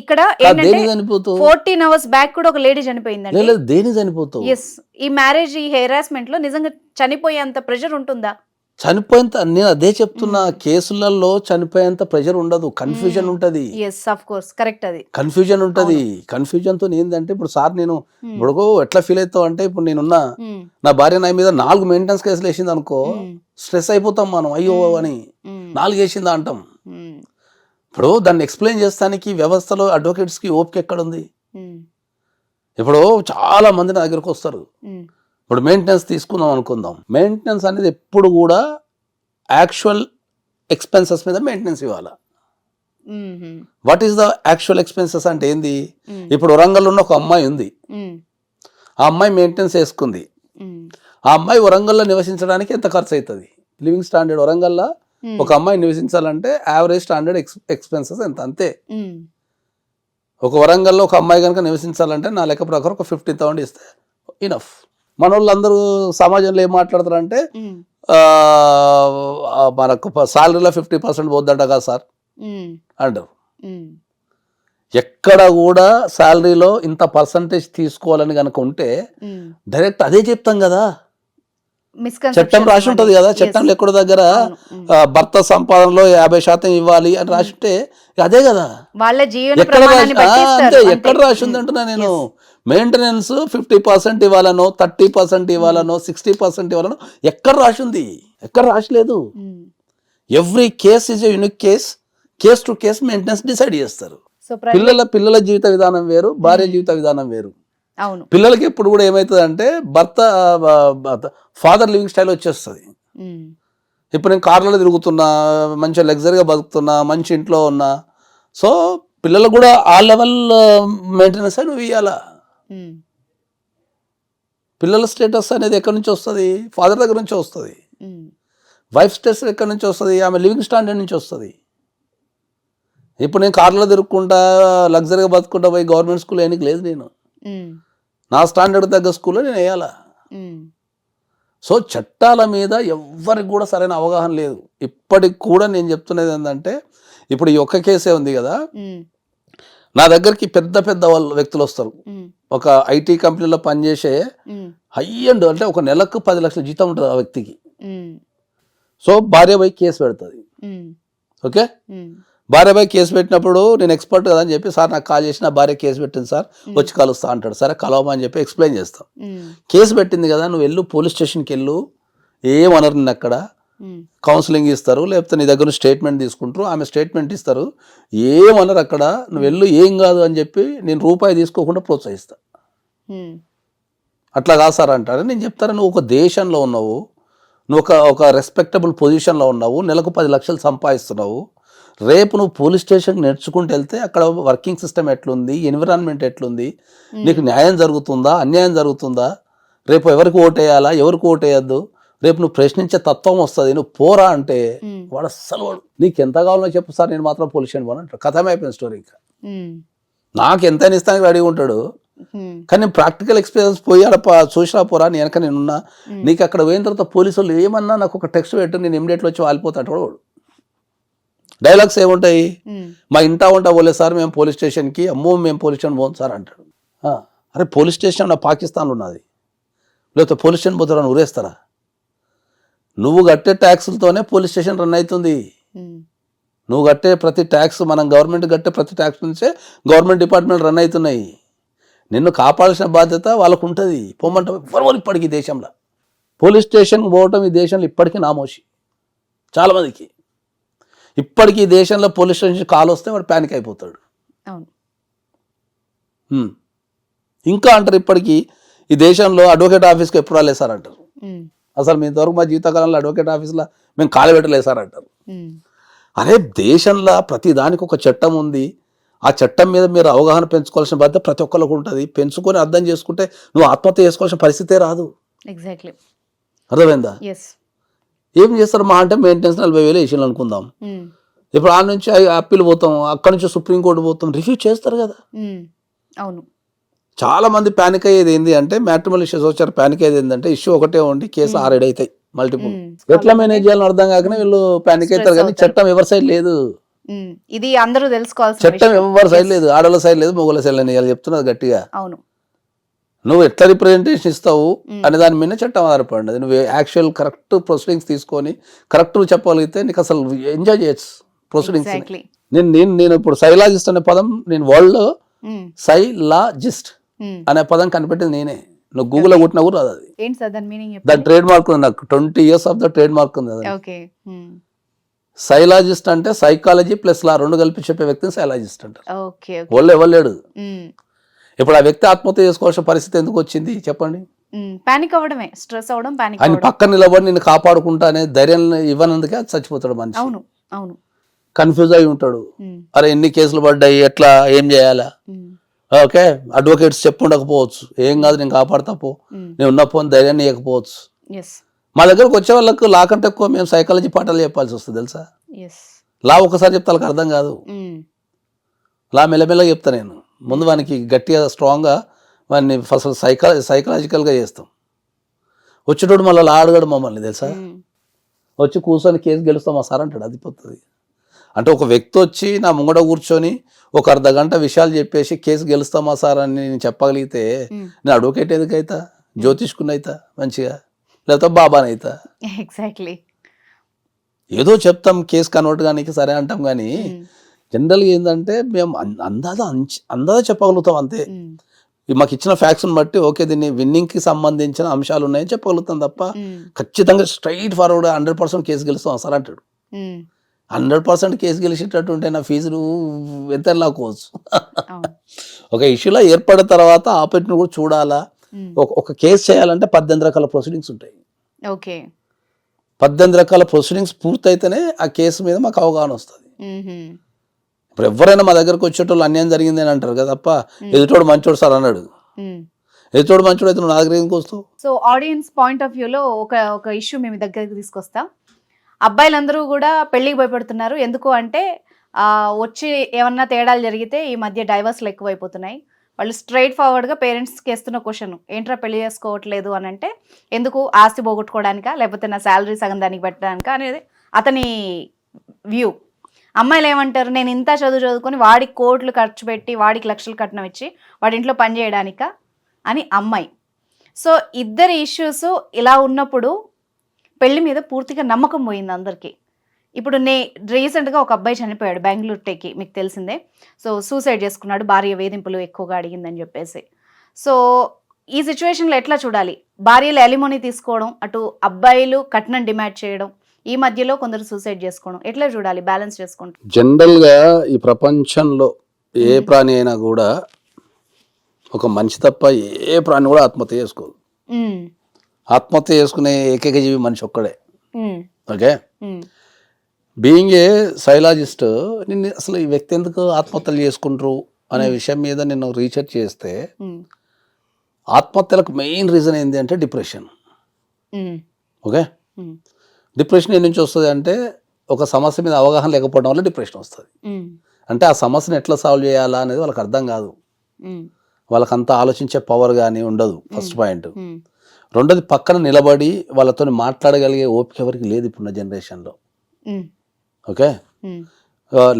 ఇక్కడ దేనికి చనిపోతావు? 14 hours బ్యాక్ కూడా ఒక లేడీ చనిపోయిందండి. దేనికి చనిపోతావు? ఎస్, ఈ మ్యారేజ్ ఈ హెరాస్మెంట్ లో నిజంగా చనిపోయేంత ప్రెషర్ ఉంటుందా? చనిపోయేంత, నేను అదే చెప్తున్నా, కేసులలో చనిపోయేంత ప్రెషర్ ఉండదు, కన్ఫ్యూజన్ ఉంటది. Yes, of course, correct. అది కన్ఫ్యూజన్ ఉంటది. కన్ఫ్యూజన్ తో ఏంటంటే ఇప్పుడు సార్ నేను ఇప్పుడు ఎట్లా ఫీల్ అవుతావు అంటే, ఇప్పుడు నేనున్నా నా భార్య నా మీద 4 మెయింటెనెన్స్ కేసులు వేసింది అనుకో, స్ట్రెస్ అయిపోతాం మనం. అయ్యో అని 4 వేసిందా అంటాం. ఇప్పుడు దాన్ని ఎక్స్ప్లెయిన్ చేస్తానికి వ్యవస్థలో అడ్వకేట్స్ కి ఓపిక ఎక్కడుంది? ఇప్పుడు చాలా మంది నా దగ్గరకు వస్తారు. ఇప్పుడు మెయింటెనెన్స్ తీసుకుందాం అనుకుందాం. మెయింటెనెన్స్ అనేది ఎప్పుడు కూడా యాక్చువల్ ఎక్స్పెన్సెస్ మీద మెయింటెనెన్స్ ఇవ్వాలి. What is the actual expenses అంటే ఏంది? ఇప్పుడు వరంగల్లో ఉన్న ఒక అమ్మాయి ఉంది, ఆ అమ్మాయి మెయింటెనెన్స్ వేసుకుంది. ఆ అమ్మాయి వరంగల్లో నివసించడానికి ఎంత ఖర్చు అవుతుంది? లివింగ్ స్టాండర్డ్ వరంగల్లో ఒక అమ్మాయి నివసించాలంటే యావరేజ్ స్టాండర్డ్ ఎక్స్పెన్సెస్ ఎంత, అంతే. ఒక వరంగల్లో ఒక అమ్మాయి కనుక నివసించాలంటే నా లెక్క ప్రకారం ఒక 50,000 ఇస్తే ఇనఫ్. మన వాళ్ళందరూ సమాజంలో ఏం మాట్లాడతారంటే మనకు సాలరీలో 50% పోద్దంట కదా సార్ అంటారు. ఎక్కడ కూడా శాలరీలో ఇంత పర్సంటేజ్ తీసుకోవాలని కనుక ఉంటే డైరెక్ట్ అదే చెప్తాం కదా. చట్టం రాసి ఉంటది కదా, చట్టంలో ఎక్కడో దగ్గర భర్త సంపాదనలో 50% ఇవ్వాలి అని రాసి ఉంటే అదే కదా. ఎక్కడ రాసి ఉంది అంటున్నా నేను. మెయింటెనెన్స్ 50% ఇవ్వాలనో, 30% ఇవ్వాలనో, 60% ఇవ్వాలనో ఎక్కడ రాసి ఉంది? ఎక్కడ రాసలేదు. Every case is a unique case to case maintenance decide చేస్తారు. పిల్లల జీవిత విధానం వేరు, భార్య జీవిత విధానం వేరు. పిల్లలకి ఎప్పుడు కూడా ఏమవుతుంది అంటే ఫాదర్ లివింగ్ స్టైల్ వచ్చేస్తుంది. ఇప్పుడు నేను కార్లలో తిరుగుతున్నా, మంచిగా లగ్జరీగా బతుకుతున్నా, మంచి ఇంట్లో ఉన్నా, సో పిల్లలకు కూడా ఆ లెవెల్ మెయింటెనెన్స్ నువ్వు ఇవ్వాలా. పిల్లల స్టేటస్ అనేది ఎక్కడి నుంచి వస్తుంది? ఫాదర్ దగ్గర నుంచి వస్తుంది. వైఫ్ స్టేటస్ ఎక్కడి నుంచి వస్తుంది? ఆమె లివింగ్ స్టాండర్డ్ నుంచి వస్తుంది. ఇప్పుడు నేను కార్లో తిరుగుకుంటా లగ్జరీగా బతుకుంటా పోయి గవర్నమెంట్ స్కూల్ వేయడానికి లేదు. నేను నా స్టాండర్డ్ తగ్గ స్కూల్లో నేను వేయాలా. సో చట్టాల మీద ఎవ్వరికి కూడా సరైన అవగాహన లేదు. ఇప్పటికి కూడా నేను చెప్తున్నది ఏంటంటే, ఇప్పుడు ఈ ఒక్క కేసే ఉంది కదా, నా దగ్గరికి పెద్ద వ్యక్తులు వస్తారు. ఒక ఐటీ కంపెనీలో పనిచేసే హై అండ్ అంటే ఒక నెలకు 10 లక్షల జీతం ఉంటుంది ఆ వ్యక్తికి. సో భార్య పోయి కేసు పెడుతుంది. ఓకే, భార్య పోయి కేసు పెట్టినప్పుడు నేను ఎక్స్పర్ట్ కదా అని చెప్పి, సార్ నాకు కాల్ చేసి నా భార్య కేసు పెట్టింది సార్, వచ్చి కలుస్తా అంటాడు. సరే కలవమని చెప్పి ఎక్స్ప్లెయిన్ చేస్తాం. కేసు పెట్టింది కదా, నువ్వు వెళ్ళు పోలీస్ స్టేషన్కి వెళ్ళు, ఏమనరు నిన్ను అక్కడ. కౌన్సిలింగ్ ఇస్తారు, లేకపోతే నీ దగ్గర స్టేట్మెంట్ తీసుకుంటారు, ఆమె స్టేట్మెంట్ ఇస్తారు, ఏమనరు అక్కడ. నువ్వు వెళ్ళు, ఏం కాదు అని చెప్పి నేను రూపాయి తీసుకోకుండా ప్రోత్సహిస్తా. అట్లా కాదు సార్ అంటారు. నేను చెప్తాను, నువ్వు ఒక దేశంలో ఉన్నావు, నువ్వు ఒక రెస్పెక్టబుల్ పొజిషన్లో ఉన్నావు, నెలకు 10 లక్షలు సంపాదిస్తున్నావు. రేపు నువ్వు పోలీస్ స్టేషన్కి నేర్చుకుంటూ వెళ్తే అక్కడ వర్కింగ్ సిస్టమ్ ఎట్లుంది, ఎన్విరాన్మెంట్ ఎట్లుంది, నీకు న్యాయం జరుగుతుందా, అన్యాయం జరుగుతుందా, రేపు ఎవరికి ఓటేయాలా, ఎవరికి ఓటేయద్దు, రేపు నువ్వు ప్రశ్నించే తత్వం వస్తుంది. నువ్వు పోరా అంటే వాడు అస్సలు నీకు ఎంత కావాలో చెప్పు సార్, నేను మాత్రం పోలీస్ స్టేషన్ పోను అంటాడు. కథమే అయిపోయింది స్టోరీ. ఇంకా నాకు ఎంత ఇస్తానికి రెడీగా ఉంటాడు. కానీ ప్రాక్టికల్ ఎక్స్పీరియన్స్ పోయి అక్కడ చూసినా పోరా, నేను వెనక నేనున్నా, నీకు అక్కడ పోయిన తర్వాత పోలీసు వాళ్ళు ఏమన్నా నాకు ఒక టెక్స్ట్ పెట్టు, నేను ఇమ్మీడియట్లో వచ్చి వాలిపోతా అంటాడు వాడు. డైలాగ్స్ ఏముంటాయి, మా ఇంటా ఉంటా పోలే సార్ మేము పోలీస్ స్టేషన్కి, అమ్మో మేము పోలీస్ స్టేషన్ పోను సార్ అంటాడు. అరే పోలీస్ స్టేషన్ నా పాకిస్తాన్లో ఉన్నది, లేకపోతే పోలీస్ స్టేషన్ పోతారని ఊరేస్తారా? నువ్వు కట్టే ట్యాక్సులతోనే పోలీస్ స్టేషన్ రన్ అవుతుంది. నువ్వు కట్టే ప్రతి ట్యాక్స్, మనం గవర్నమెంట్ కట్టే ప్రతి ట్యాక్స్ నుంచే గవర్నమెంట్ డిపార్ట్మెంట్ రన్ అవుతున్నాయి. నిన్ను కాపాడాల్సిన బాధ్యత వాళ్ళకు ఉంటుంది. పోమంటే ఎవరు ఇప్పటికీ ఈ దేశంలో పోలీస్ స్టేషన్కి పోవటం ఈ దేశంలో ఇప్పటికీ నామోషి. చాలామందికి ఇప్పటికీ ఈ దేశంలో పోలీస్ స్టేషన్ కాల్ వస్తే వాడు ప్యానిక్ అయిపోతాడు. ఇంకా అంటారు ఇప్పటికీ ఈ దేశంలో అడ్వకేట్ ఆఫీస్కి ఎప్పుడు రాలేదు సార్ అంటారు. అసలు మీ ఇంతవరకు మా జీవితకాలంలో అడ్వకేట్ ఆఫీస్లో మేము కాలు పెట్టలేదు సార్ అంటారు. అరే దేశంలో ప్రతి దానికి ఒక చట్టం ఉంది. ఆ చట్టం మీద మీరు అవగాహన పెంచుకోవాల్సిన బాధ్యత ప్రతి ఒక్కరికి ఉంటుంది. పెంచుకొని అర్థం చేసుకుంటే నువ్వు ఆత్మహత్య చేసుకోవాల్సిన పరిస్థితే రాదు. ఎగ్జాక్ట్లీ. అర్థమైందా? ఏం చేస్తారు మా అంటే మెయింటెనెన్స్ 40,000 వేసాను అనుకుందాం. ఇప్పుడు ఆ నుంచి అప్పీల్ పోతాం, అక్కడ నుంచి సుప్రీంకోర్టు పోతాం, రివ్యూ చేస్తారు కదా. అవును. చాలా మంది ప్యానిక్ అయ్యేది ఏంటి అంటే మ్యాట్రిమోనల్ ఇష్యూస్ వచ్చారు. ప్యానిక్ అయ్యేది ఏంటంటే ఇష్యూ ఒకటే ఉండి కేసు 6-7 అవుతాయి మల్టిపుల్. ఎట్లా మేనేజ్ చేయాలని అర్థం కాకనే వీళ్ళు ప్యానిక్ అవుతారు. కానీ చట్టం ఎవరి సైడ్ లేదు. ఇది అందరూ తెలుసుకోవాల్సిన చట్టం ఎవరి సైడ్ లేదు. ఆడోళ్ళ సైడ్ లేదు, మొగోళ్ళ సైడ్ లేదు. ఇలా చెప్తున్నది గట్టిగా. అవును. నువ్వు ఎట్లా రిప్రజెంటేషన్ ఇస్తావు అనే దాని మీద చట్టం ఆధారపడినది. నువ్వు యాక్చువల్ కరెక్ట్ ప్రొసీడింగ్స్ తీసుకొని కరెక్ట్ నువ్వు చెప్పగలిగితే నీకు అసలు ఎంజాయ్ చేయొచ్చు ప్రొసీడింగ్స్. నేను ఇప్పుడు సైలాజిస్ట్ అనే పదం నేను వరల్డ్ లో సైలాజిస్ట్ అనే పదం కనిపెట్టింది నేనే. నువ్వు గూగుల్ లో కొట్టినా కూడా రాదు. అది దాని ట్రేడ్ మార్క్ ఉంది. నాకు 20 years of the trade mark ఉంది. సైలాజిస్ట్ అంటే సైకాలజీ ప్లస్ లా రెండు కలిపి చెప్పే వ్యక్తిని సైలాజిస్ట్ అంటారు. వాళ్ళు ఎవరు. ఇప్పుడు ఆ వ్యక్తి ఆత్మహత్య చేసుకోవాల్సిన పరిస్థితి ఎందుకు వచ్చింది చెప్పండి? పానిక్ అవ్వడమే, స్ట్రెస్ అవ్వడం, పానిక్ ఆయన పక్కన నిలబడి నిన్ను కాపాడుకుంటా అనే ధైర్యం ఇవ్వనందుకే చచ్చిపోతాడు మనిషి. అవును అవును. కన్ఫ్యూజ్ అయి ఉంటాడు. అరే ఎన్ని కేసులు పడ్డాయి, ఎట్లా, ఏం చేయాలా? ఓకే, అడ్వకేట్స్ చెప్పుండకపోవచ్చు, ఏం కాదు నేను కాపాడుతా పో, నేను ఉన్న పోని ధైర్యాన్ని ఇవ్వకపోవచ్చు. మా దగ్గరకు వచ్చే వాళ్ళకు లా కంటే ఎక్కువ మేము సైకాలజీ పాఠాలు చెప్పాల్సి వస్తుంది తెలుసా. లా ఒకసారి చెప్తే వాళ్ళకి అర్థం కాదు. లా మెల్లమెల్లగా చెప్తా నేను. ముందు వానికి గట్టిగా స్ట్రాంగ్గా వాడిని అసలు సైకలాజికల్గా చేస్తాం. వచ్చేటోడు మళ్ళీ లా అడగడు మమ్మల్ని తెలుసా. వచ్చి కూర్చొని కేసు గెలుస్తామా సార్ అంటాడు. అది పోతుంది. అంటే ఒక వ్యక్తి వచ్చి నా ముంగడ కూర్చొని ఒక అర్ధగంట విషయాలు చెప్పేసి కేసు గెలుస్తామా సార్ అని నేను చెప్పగలిగితే నేను అడ్వకేట్ ఎందుకైతా, జ్యోతిష్కునైతా మంచిగా, లేకపోతే బాబానైతా. ఎగ్జాక్ట్లీ. ఏదో చెప్తాం కేసు కన్వర్ట్ కానీ సరే అంటాం కానీ జనరల్గా ఏంటంటే మేము అందాజ చెప్పగలుగుతాం అంతే. మాకు ఇచ్చిన ఫ్యాక్ట్స్ని బట్టి ఓకే దీన్ని విన్నింగ్కి సంబంధించిన అంశాలు ఉన్నాయని చెప్పగలుగుతాం తప్ప ఖచ్చితంగా స్ట్రైట్ ఫార్వర్డ్ 100% కేసు గెలుస్తాం సార్ అంటాడు. 100% కేసు గెలిచేటట్టు ఉంటే నా ఫీజులు ఎంత లాక్కోవచ్చు. ఒక ఇష్యూలో ఏర్పడిన తర్వాత ఆపరేట్ని కూడా చూడాలా. ఒక కేసు చేయాలంటే 18 రకాల ప్రొసీడింగ్స్ ఉంటాయి. 18 రకాల ప్రొసీడింగ్స్ పూర్తయితేనే ఆ కేసు మీద మాకు అవగాహన వస్తుంది. ఇప్పుడు ఎవరైనా మా దగ్గరకు వచ్చేటోళ్ళు అన్యాయం జరిగింది అని అంటారు కదా తప్ప ఎదుటోడు మంచోడు సార్ అన్నాడు. ఎదుటోడు మంచోడు అయితే నువ్వు నా దగ్గర ఎందుకు వస్తావు? సో ఆడియన్స్ పాయింట్ ఆఫ్ వ్యూలో ఒక ఇష్యూ మేము దగ్గరికి తీసుకొస్తాం. అబ్బాయిలందరూ కూడా పెళ్లికి భయపడుతున్నారు. ఎందుకు అంటే వచ్చి ఏమన్నా తేడాలు జరిగితే ఈ మధ్య డైవర్స్లు ఎక్కువైపోతున్నాయి. వాళ్ళు స్ట్రైట్ ఫార్వర్డ్గా పేరెంట్స్కి వేస్తున్న క్వశ్చన్ ఏంట్రా పెళ్లి చేసుకోవట్లేదు అని అంటే ఎందుకు ఆస్తి పోగొట్టుకోవడానికా లేకపోతే నా శాలరీ సగం దానికి పెట్టడానికా అనేది అతని వ్యూ. అమ్మాయిలు ఏమంటారు, నేను ఇంత చదువుకొని వాడికి కోట్లు ఖర్చు పెట్టి వాడికి లక్షలు కట్నం ఇచ్చి వాడి ఇంట్లో పని చేయడానికా అని అమ్మాయి. సో ఇద్దరి ఇష్యూస్ ఇలా ఉన్నప్పుడు పెళ్లి మీద పూర్తిగా నమ్మకం పోయింది అందరికీ. ఇప్పుడు రీసెంట్గా ఒక అబ్బాయి చనిపోయాడు బెంగళూరు టెక్కి, మీకు తెలిసిందే. సో సూసైడ్ చేసుకున్నాడు, భార్య వేధింపులు ఎక్కువగా అడిగిందని చెప్పేసి. సో ఈ సిచ్యువేషన్లో ఎట్లా చూడాలి? భార్యలు అలిమోనీ తీసుకోవడం, అటు అబ్బాయిలు కట్నం డిమాండ్ చేయడం, ఈ మధ్యలో కొందరు సూసైడ్ చేసుకోవడం, ఎట్లా చూడాలి బ్యాలెన్స్ చేసుకుంటాం? జనరల్గా ఈ ప్రపంచంలో ఏ ప్రాణి అయినా కూడా ఒక మనిషి తప్ప ఏ ప్రాణి కూడా ఆత్మహత్య చేసుకోదు. ఆత్మహత్య చేసుకునే ఏకైక జీవి మనిషి ఒక్కడే. ఓకే, బీయింగ్ ఏ సైలాజిస్ట్ నిన్ను అసలు ఈ వ్యక్తి ఎందుకు ఆత్మహత్యలు చేసుకుంటారు అనే విషయం మీద నేను రీసెర్చ్ చేస్తే ఆత్మహత్యలకు మెయిన్ రీజన్ ఏంటి అంటే డిప్రెషన్. ఓకే, డిప్రెషన్ ఏ నుంచి వస్తుంది అంటే ఒక సమస్య మీద అవగాహన లేకపోవడం వల్ల డిప్రెషన్ వస్తుంది. అంటే ఆ సమస్యను ఎట్లా సాల్వ్ చేయాలా అనేది వాళ్ళకి అర్థం కాదు. వాళ్ళకంతా ఆలోచించే పవర్ కానీ ఉండదు, ఫస్ట్ పాయింట్. రెండోది పక్కన నిలబడి వాళ్ళతో మాట్లాడగలిగే ఓపిక ఎవరికి లేదు ఇప్పుడున్న జనరేషన్లో. ఓకే,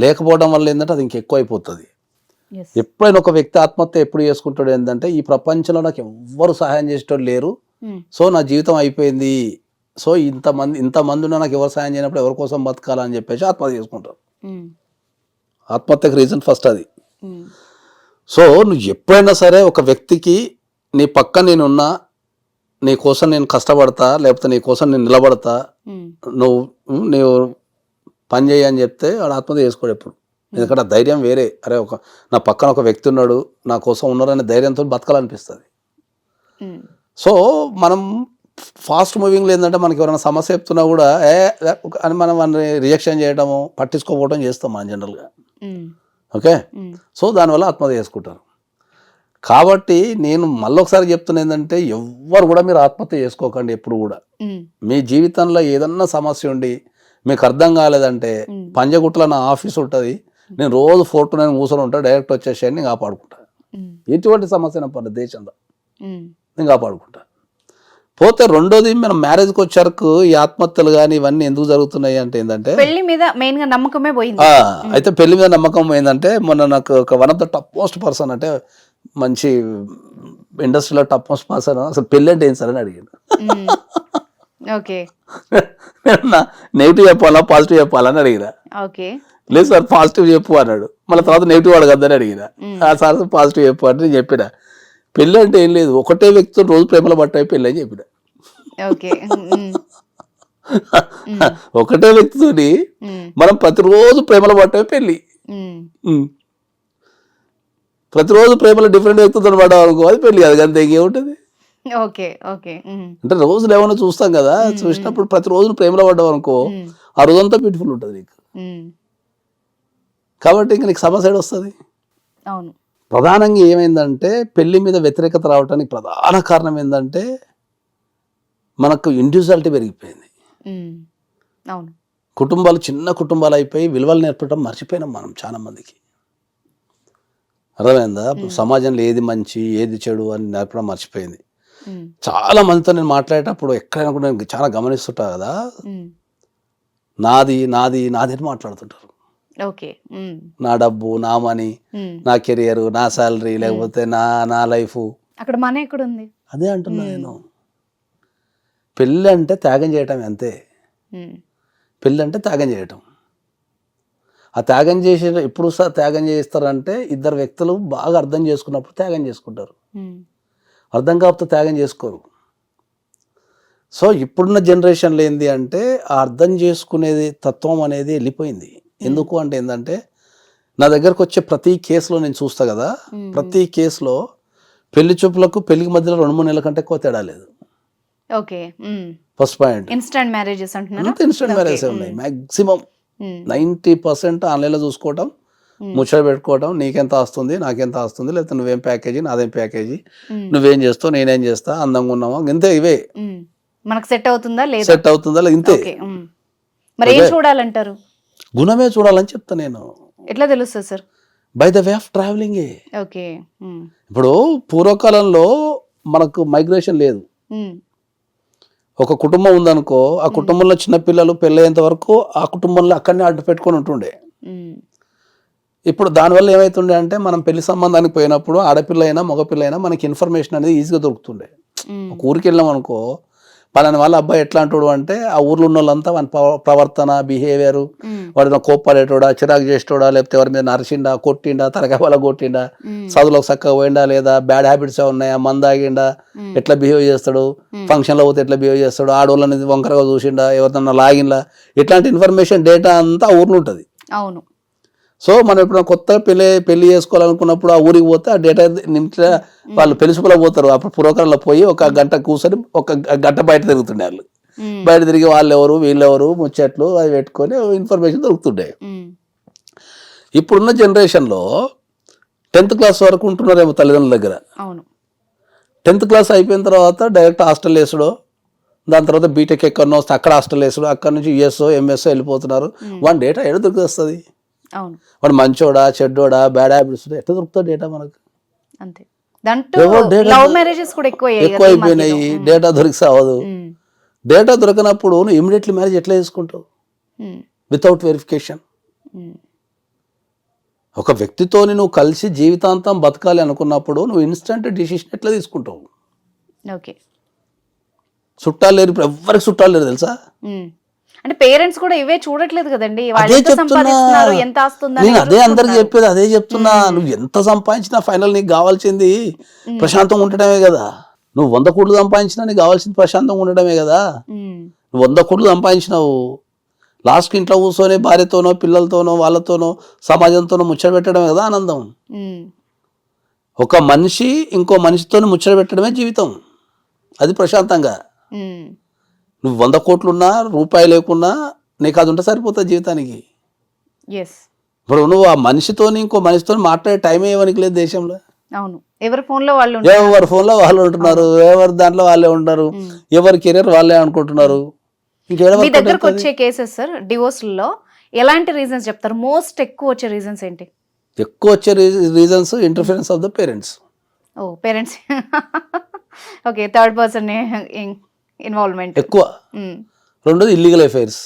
లేకపోవడం వల్ల ఏంటంటే అది ఇంకెక్కువ అయిపోతుంది. ఎప్పుడైనా ఒక వ్యక్తి ఆత్మహత్య ఎప్పుడు చేసుకుంటాడు ఏంటంటే ఈ ప్రపంచంలో నాకు ఎవ్వరు సహాయం చేసేటోళ్ళు లేరు, సో నా జీవితం అయిపోయింది, సో ఇంతమంది ఉన్నా నాకు ఎవరు సాయం చేయనప్పుడు ఎవరి కోసం బతకాలని చెప్పేసి ఆత్మహత్య చేసుకుంటారు. ఆత్మహత్యకు రీజన్ ఫస్ట్ అది. సో నువ్వు ఎప్పుడైనా సరే ఒక వ్యక్తికి నీ పక్క నేనున్నా, నీ కోసం నేను కష్టపడతా, లేకపోతే నీ కోసం నేను నిలబడతా, నువ్వు పని చేయని చెప్తే వాడు ఆత్మహత్య చేసుకోడు ఎప్పుడు. ఎందుకంటే ఆ ధైర్యం వేరే. అరే నా పక్కన ఒక వ్యక్తి ఉన్నాడు, నా కోసం ఉన్నారనే ధైర్యంతో బతకాలనిపిస్తుంది. సో మనం ఫాస్ట్ మూవింగ్లో ఏంటంటే మనకి ఎవరైనా సమస్య చెప్తున్నా కూడా అని మనం రియాక్షన్ చేయడము పట్టించుకోకపోవడం చేస్తాం మనం జనరల్గా. ఓకే, సో దానివల్ల ఆత్మహత్య చేసుకుంటారు. కాబట్టి నేను మళ్ళీ ఒకసారి చెప్తున్నా ఏంటంటే ఎవ్వరు కూడా మీరు ఆత్మహత్య చేసుకోకండి ఎప్పుడు కూడా. మీ జీవితంలో ఏదన్నా సమస్య ఉండి మీకు అర్థం కాలేదంటే పంజగుట్టలో నా ఆఫీస్ ఉంటుంది, నేను రోజు 4 to 9 కూర్చొని ఉంటాను, డైరెక్ట్ వచ్చేసి నేను కాపాడుకుంటా. ఎటువంటి సమస్య పర్లేదు దేశంలో నేను కాపాడుకుంటా. పోతే రెండోది మనం మ్యారేజ్కి వచ్చారకు ఈ ఆత్మహత్యలు కానీ ఇవన్నీ ఎందుకు జరుగుతున్నాయి అంటే ఏంటంటే పెళ్లి మీద మెయిన్ గా నమ్మకమే పోయింది. అయితే పెళ్లి మీద నమ్మకం ఏంటంటే మొన్న నాకు ఒక one of the top most person అంటే మంచి ఇండస్ట్రీలో టాప్ మోస్ట్ పర్సన్ అసలు పెళ్ళి అంటే ఏం సార్ అని అడిగాను. ఓకే, నెగిటివ్ చెప్పాలా పాజిటివ్ చెప్పాలని అడిగిన. ఓకే, లేదు సార్ పాజిటివ్ చెప్పు అన్నాడు. మళ్ళీ తర్వాత నెగిటివ్ అడగద్దని అడిగిన. సార్ పాజిటివ్ చెప్పు అంటే నేను చెప్పిన పెళ్ళి అంటే ఏం లేదు, ఒకటే వ్యక్తితో రోజు ప్రేమలో పట్టాయి పెళ్ళి అని చెప్పిన. ఓకే, ఒకటే వ్యక్తితోని మనం ప్రతిరోజు ప్రేమలో పట్టాయి పెళ్ళి. ప్రతిరోజు ప్రేమలో డిఫరెంట్ వ్యక్తితో పడ్డాం అనుకో అది పెళ్ళి కాదు, అంతే ఇంకేముంటుంది. ఓకే, ఓకే, అంటే రోజులు ఏమైనా చూస్తాం కదా, చూసినప్పుడు ప్రతిరోజు ప్రేమలో పడ్డావు అనుకో ఆ రోజంతా బ్యూటిఫుల్ ఉంటుంది నీకు. కాబట్టి ఇంక నీకు సమస్య వస్తుంది. అవును, ప్రధానంగా ఏమైందంటే పెళ్లి మీద వ్యతిరేకత రావడానికి ప్రధాన కారణం ఏంటంటే మనకు ఇండివిజువాలిటీ పెరిగిపోయింది. అవును, కుటుంబాలు చిన్న కుటుంబాలు అయిపోయి విలువలు నేర్పడం మర్చిపోయినాం మనం చాలా మందికి. అర్థమైందా? సమాజంలో ఏది మంచి ఏది చెడు అని నేర్పడం మర్చిపోయింది. చాలా మందితో నేను మాట్లాడేటప్పుడు ఎక్కడైనా కూడా నేను చాలా గమనిస్తుంటా కదా, నాది నాది నాది అని మాట్లాడుతుంటారు. ఓకే, నా డబ్బు, నా మనీ, నా కెరియర్, నా శాలరీ, లేకపోతే నా లైఫ్. అక్కడ మనీ ఎక్కడ ఉంది? అదే అంటున్నా నేను. పెళ్ళి అంటే త్యాగం చేయటం అంతే. పెళ్ళి అంటే త్యాగం చేయటం. ఆ త్యాగం చేసే ఎప్పుడు త్యాగం చేస్తారంటే ఇద్దరు వ్యక్తులు బాగా అర్థం చేసుకున్నప్పుడు త్యాగం చేసుకుంటారు. అర్థం కాకపోతే త్యాగం చేసుకోరు. సో ఇప్పుడున్న జనరేషన్లో ఏంది అంటే ఆ అర్థం చేసుకునేది తత్వం అనేది వెళ్ళిపోయింది. ఎందుకు అంటే ఏంటంటే నా దగ్గరకు వచ్చే ప్రతి కేసులో నేను చూస్తా కదా, ప్రతి కేసులో పెళ్లి చూపులకు పెళ్లికి మధ్యలో 2-3 నెలల కంటే ఎక్కువ తేడా లేదు. Okay, first point instant marriages అంటున్నారు. అంత ఇన్స్టెంట్ మ్యారేజ్ ఉన్నాయి. మ్యాక్సిమం 90% ఆన్లైన్లో చూసుకోవటం, ముచ్చట పెట్టుకోవటం, నీకెంత వస్తుంది నాకెంత వస్తుంది, లేకపోతే నువ్వేం ప్యాకేజీ నాదేం ప్యాకేజీ, నువ్వేం చేస్తావు నేనేం చేస్తా, అందంగా ఉన్నావా, ఇంతే. ఇవే మనకు సెట్ అవుతుందా లేదా, సెట్ అవుతుందా లేదా, ఇంతే. మరి ఏం చూడాలంటారు? గుణమే చూడాలని చెప్తా నేను. ఎట్లా తెలుస్తుంది sir? By the way of travelling. Okay, ఇప్పుడు పూర్వకాలంలో మనకు మైగ్రేషన్ లేదు. ఒక కుటుంబం ఉందనుకో, ఆ కుటుంబంలో చిన్నపిల్లలు పెళ్ళయ్యేంత వరకు ఆ కుటుంబంలో అక్కడనే అడ్డు పెట్టుకొని ఉంటుండే. ఇప్పుడు దానివల్ల ఏమవుతుండే అంటే మనం పెళ్లి సంబంధానికి పోయినప్పుడు ఆడపిల్ల అయినా మగపిల్ల అయినా మనకి ఇన్ఫర్మేషన్ అనేది ఈజీగా దొరుకుతుండే. ఒక ఊరికి వెళ్ళాం అనుకో, పలాని వాళ్ళ అబ్బాయి ఎట్లా అంటాడు అంటే ఆ ఊర్లో ఉన్న వాళ్ళంతా వాని ప్రవర్తన, బిహేవియర్, వాడిన కోప్పడేటోడా, చిరాకు చేసేటోడా, లేకపోతే ఎవరి మీద నరిచిండా, కొట్టిండా, తరగా వాళ్ళ కొట్టిండా, చదువులకు చక్కగా పోయిండా లేదా, బ్యాడ్ హ్యాబిట్స్ ఉన్నాయా, మందాగిండా, ఎట్లా బిహేవ్ చేస్తాడు, ఫంక్షన్లో పోతే ఎట్లా బిహేవ్ చేస్తాడు, ఆడవాళ్ళని వంకరగా చూసిండా, ఎవరినన్నా లాగిన్లా, ఇట్లాంటి ఇన్ఫర్మేషన్ డేటా అంతా ఆ ఊర్లో ఉంటుంది. అవును. సో మనం ఎప్పుడైనా కొత్తగా పెళ్లి చేసుకోవాలనుకున్నప్పుడు ఆ ఊరికి పోతే ఆ డేటా నింట్లో వాళ్ళు పెళ్లిసుపులో పోతారు. అప్పుడు పూర్వకాలంలో పోయి 1 గంట కూర్చొని 1 గంట బయట తిరుగుతుండే వాళ్ళు. బయట తిరిగి వాళ్ళు ఎవరు వీళ్ళెవరు ముచ్చట్లు అవి పెట్టుకొని ఇన్ఫర్మేషన్ దొరుకుతుండే. ఇప్పుడున్న జనరేషన్లో 10th క్లాస్ వరకు ఉంటున్నారేమో తల్లిదండ్రుల దగ్గర. 10th క్లాస్ అయిపోయిన తర్వాత డైరెక్ట్ హాస్టల్ వేసుడో, దాని తర్వాత బీటెక్ ఎక్కడనో వస్తే అక్కడ హాస్టల్ వేసుడు, అక్కడ నుంచి యుఎస్ఓ ఎంఎస్ఓ వెళ్ళిపోతున్నారు. వాడి డేటా ఎక్కడ దొరుకుతుంది? వాడు మంచోడా చెడ్డోడా, బ్యాడ్ హ్యాబిట్స్ ఎట్లా దొరుకుతుంది డేటా మనకు? అంతే. లవ్ మ్యారేజెస్ కూడా ఎక్కువ అయిపోయినాయి. డేటా దొరికి సావదు. డేటా దొరకనప్పుడు నువ్వు ఇమీడియట్లీ మ్యారేజ్ ఎట్లా చేసుకుంటావు? Without verification. ఒక వ్యక్తితో నువ్వు కలిసి జీవితాంతం బతకాలి అనుకున్నప్పుడు నువ్వు ఇన్స్టంట్ డిసిషన్ ఎట్లా తీసుకుంటావు? చుట్టాలు లేరు, ఇప్పుడు ఎవరికి చుట్టాలు లేరు తెలుసా? అంటే పేరెంట్స్ కూడా ఇవే చూడట్లేదు కదండి. నేను అదే అందరికి చెప్పేది, అదే చెప్తున్నా. నువ్వు ఎంత సంపాదించినా ఫైనల్ నీకు కావాల్సింది ప్రశాంతంగా ఉండటమే కదా. నువ్వు 100 కోట్లు సంపాదించినా నీకు కావాల్సింది ప్రశాంతంగా ఉండటమే కదా. నువ్వు 100 కోట్లు సంపాదించినావు, లాస్ట్కి ఇంట్లో కూర్చొని భార్యతోనో పిల్లలతోనో వాళ్ళతోనో సమాజంతోనో ముచ్చట పెట్టడమే కదా ఆనందం. ఒక మనిషి ఇంకో మనిషితో ముచ్చట పెట్టడమే జీవితం. అది ప్రశాంతంగా. ఉమ్, నువ్వు 100 కోట్లున్నా రూపాయి లేకున్నా నీకు అది ఉంటే సరిపోతుంది జీవితానికి. yes, ఇప్పుడు నువ్వు ఆ మనిషితోని ఇంకో మనిషితో మాట్లాడే టైమే ఇవ్వనికి లేదు దేశంలో. అవును, ఎవరి ఫోన్ లో వాళ్ళు ఉంటారు. ఎవరి ఫోన్లో వాళ్ళు ఉంటున్నారు, ఎవరి దాంట్లో వాళ్ళే ఉంటారు, ఎవరి కెరీర్ వాళ్ళే అనుకుంటున్నారు. మీ దగ్గరకు వచ్చే కేసెస్ సార్ డివోర్స్లో ఎలాంటి రీజన్స్ చెప్తారు? మోస్ట్ ఎక్కువ వచ్చే రీజన్స్ ఏంటి? ఎక్కువ వచ్చే reasons interference of the parents. Oh parents, okay, third person involvement ఎక్కువ. రెండోది ఇల్లీగల్ అఫైర్స్.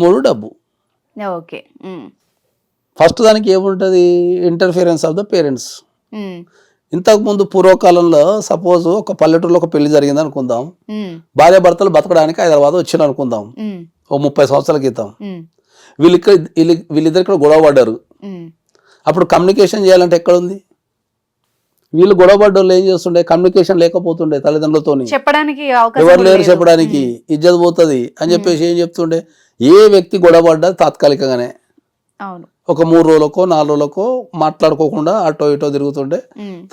3 డబ్బు. ఓకే. ఫస్ట్ దానికి ఏముంటుంది? Interference of the parents. ఇంతకుముందు పూర్వకాలంలో సపోజ్ ఒక పల్లెటూరులో ఒక పెళ్లి జరిగింది అనుకుందాం, భార్య భర్తలు బతకడానికి హైదరాబాద్ వచ్చిన అనుకుందాం, ఓ 30 సంవత్సరాల క్రితం. వీళ్ళిద్దరు ఇక్కడ గొడవ పడ్డారు. అప్పుడు కమ్యూనికేషన్ చేయాలంటే ఎక్కడ ఉంది? వీళ్ళు గొడవ పడ్డోళ్ళు ఏం చేస్తుండే? కమ్యూనికేషన్ లేకపోతుండే తల్లిదండ్రులతో, చెప్పడానికి ఎవరు లేరు చెప్పడానికి, ఇజ్జత్ పోతుంది అని చెప్పేసి ఏం చెప్తుండే? ఏ వ్యక్తి గొడవ పడ్డా తాత్కాలికంగానే ఒక 3 రోజులకో 4 రోజులకో మాట్లాడుకోకుండా అటో ఇటో తిరుగుతుండే.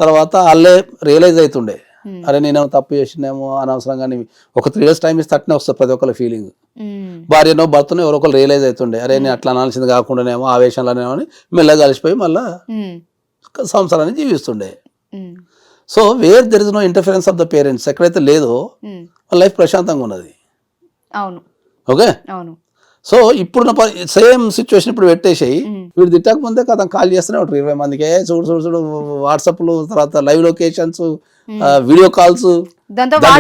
తర్వాత వాళ్ళే రియలైజ్ అవుతుండే, అరే నేనేమో తప్పు చేసినేమో అనవసరంగా. ఒక 3 years టైం ఇస్తే అట్నే వస్తుంది ప్రతి ఒక్కరి ఫీలింగ్. భార్యనో భర్తనో ఎవరో ఒకరు రియలైజ్ అవుతుండే, అరే నేను అట్లా అనాల్సింది కాకుండానేమో ఆవేశంలోనేమో అని మెల్లగా కలిసిపోయి మళ్ళీ సంసారాన్ని జీవిస్తుండే. So where there is no interference of the parents, ఎక్కడైతే లేదో లైఫ్ ప్రశాంతంగా ఉన్నది. అవును, ఓకే. అవును. సో ఇప్పుడు సేమ్ సిచ్యువేషన్ ఇప్పుడు పెట్టేసాయి. వీడు తిట్టక ముందే కదా కాల్ చేస్తూనే ఉంటారు 20 మందికి, చూడు వాట్సాప్లు, తర్వాత live locations, video calls,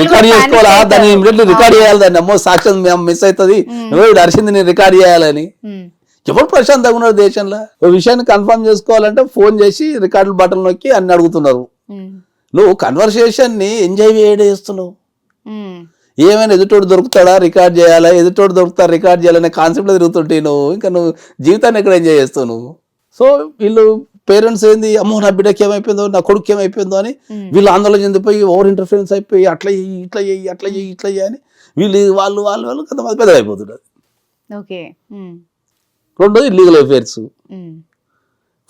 record చేసుకోవాలా, దాన్ని ఇమీడియట్లీ రికార్డ్ చేయాలి, దాన్ని అమ్మో సాక్ష్యం మిస్ అవుతుంది, వీడు అరిసింది నేను రికార్డ్ చేయాలని. ఎవరు ప్రశాంతంగా ఉన్నారు దేశంలో? ఒక విషయాన్ని కన్ఫర్మ్ చేసుకోవాలంటే ఫోన్ చేసి రికార్డు బటన్ నొక్కి అన్ని అడుగుతున్నారు. నువ్వు కన్వర్సేషన్ ని ఎంజాయ్ చేస్తున్నావు. ఏమైనా ఎదుటోడు దొరుకుతాడా రికార్డ్ చేయాలా, ఎదుటోడు దొరుకుతాడు రికార్డ్ చేయాలనే కాన్సెప్ట్లో తిరుగుతుంటే నువ్వు జీవితాన్ని ఎక్కడ ఎంజాయ్ చేస్తావు నువ్వు? సో వీళ్ళు పేరెంట్స్ ఏంది, అమ్మో నా బిడ్డకి ఏమైపోయిందో, నా కొడుకు ఏమైపోయిందో అని వీళ్ళు ఆందోళన చెందిపోయి ఓవర్ ఇంటర్ఫరెన్స్ అయిపోయి అట్లా చెయ్యి ఇట్లా చెయ్యి అట్లా చెయ్యి ఇట్లా చెయ్యి అని వాళ్ళు కొంత పెద్దగా అయిపోతున్నారు. రెండోది ఇల్లీగల్ అఫైర్స్.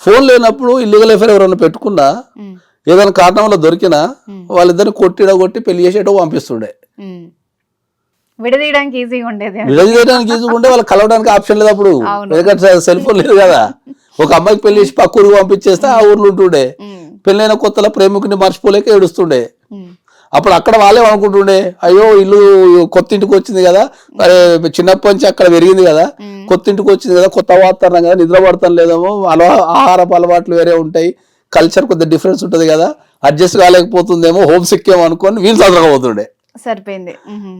ఫోన్ లేనప్పుడు ఇల్లీగల్ అఫైర్ ఎవరైనా పెట్టుకున్నా ఏదైనా కారణం వల్ల దొరికినా వాళ్ళిద్దరిని కొట్టి పెళ్లి చేసేటో పంపిస్తుండే. విడదీయడానికి ఈజీగా ఉండేది, వాళ్ళు కలవడానికి ఆప్షన్ లేదు అప్పుడు, ఎందుకంటే సెల్ ఫోన్ లేదు కదా. ఒక అమ్మాయికి పెళ్లి చేసి పక్క ఊరికి పంపించేస్తే ఆ ఊర్లో ఉంటుండే. పెళ్ళైన కొత్తలో ప్రేమికుని మర్చిపోలేక ఏడుస్తుండే. అప్పుడు అక్కడ వాళ్ళే అనుకుంటుండే, అయ్యో ఇల్లు కొత్త ఇంటికి వచ్చింది కదా, మరి చిన్నప్పటి నుంచి అక్కడ పెరిగింది కదా, కొత్త ఇంటికి వచ్చింది కదా, కొత్త వాతావరణం కదా, నిద్ర పడతాం లేదేమో, ఆహారపు అలవాట్లు వేరే ఉంటాయి, కల్చర్ కొద్దిగా డిఫరెన్స్ ఉంటుంది కదా, అడ్జస్ట్ కాలేకపోతుందేమో, హోమ్ సిక్ ఏమో అనుకొని వీళ్ళు చదవకపోతుండే. సరిపోయింది.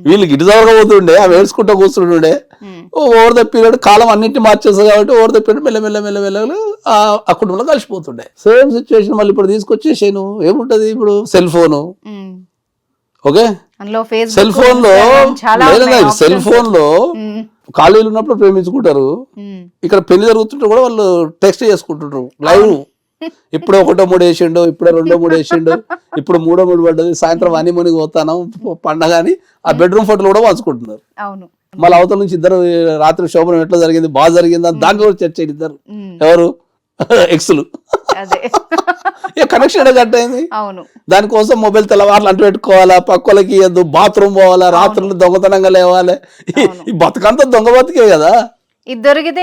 వీళ్ళకి ఇటు చదవకపోతుండే, అవి ఏడ్చుకుంటూ కూర్చుంటుండే. ఓవర్ ద పీరియడ్ కాలం అన్నింటినీ మార్చేస్తుంది కాబట్టి ఓవర్ ద పీరియడ్ మెల్ల ఆ కుటుంబంలో కలిసిపోతుండే. సేమ్ సిచ్యువేషన్ మళ్ళీ ఇప్పుడు తీసుకొచ్చేసాను. ఏముంటది ఇప్పుడు? Cell phone. Okay, cell phone లో ఖాళీలు ఉన్నప్పుడు ప్రేమించుకుంటారు. ఇక్కడ పెళ్లి జరుగుతుంటే కూడా వాళ్ళు టెక్స్ట్ చేసుకుంటుంటారు లైవ్. ఇప్పుడు 1 3 వేసిండు, ఇప్పుడు 2 3 వేసిండు, ఇప్పుడు 3 3 పడ్డది, సాయంత్రం హనీమూన్కి పోతాను పండగ అని ఆ బెడ్రూమ్ ఫోటోలు కూడా పంచుకుంటున్నారు. మళ్ళీ అవతల నుంచి ఇద్దరు రాత్రి శోభనం ఎట్లా జరిగింది, బాగా జరిగిందా, దాని కూడా చర్చ ఇద్దరు ఎవరు ఎక్స్లు కనెక్షన్ కట్ అయింది. దానికోసం మొబైల్ తెల్లవార్లు అంటు పెట్టుకోవాలా, పక్కలకి ఇవ్వద్దు, బాత్రూమ్ పోవాలా, రాత్రులు దొంగతనంగా లేవాలి. ఈ బతుకంతా దొంగ బతికే కదా. దొరికితే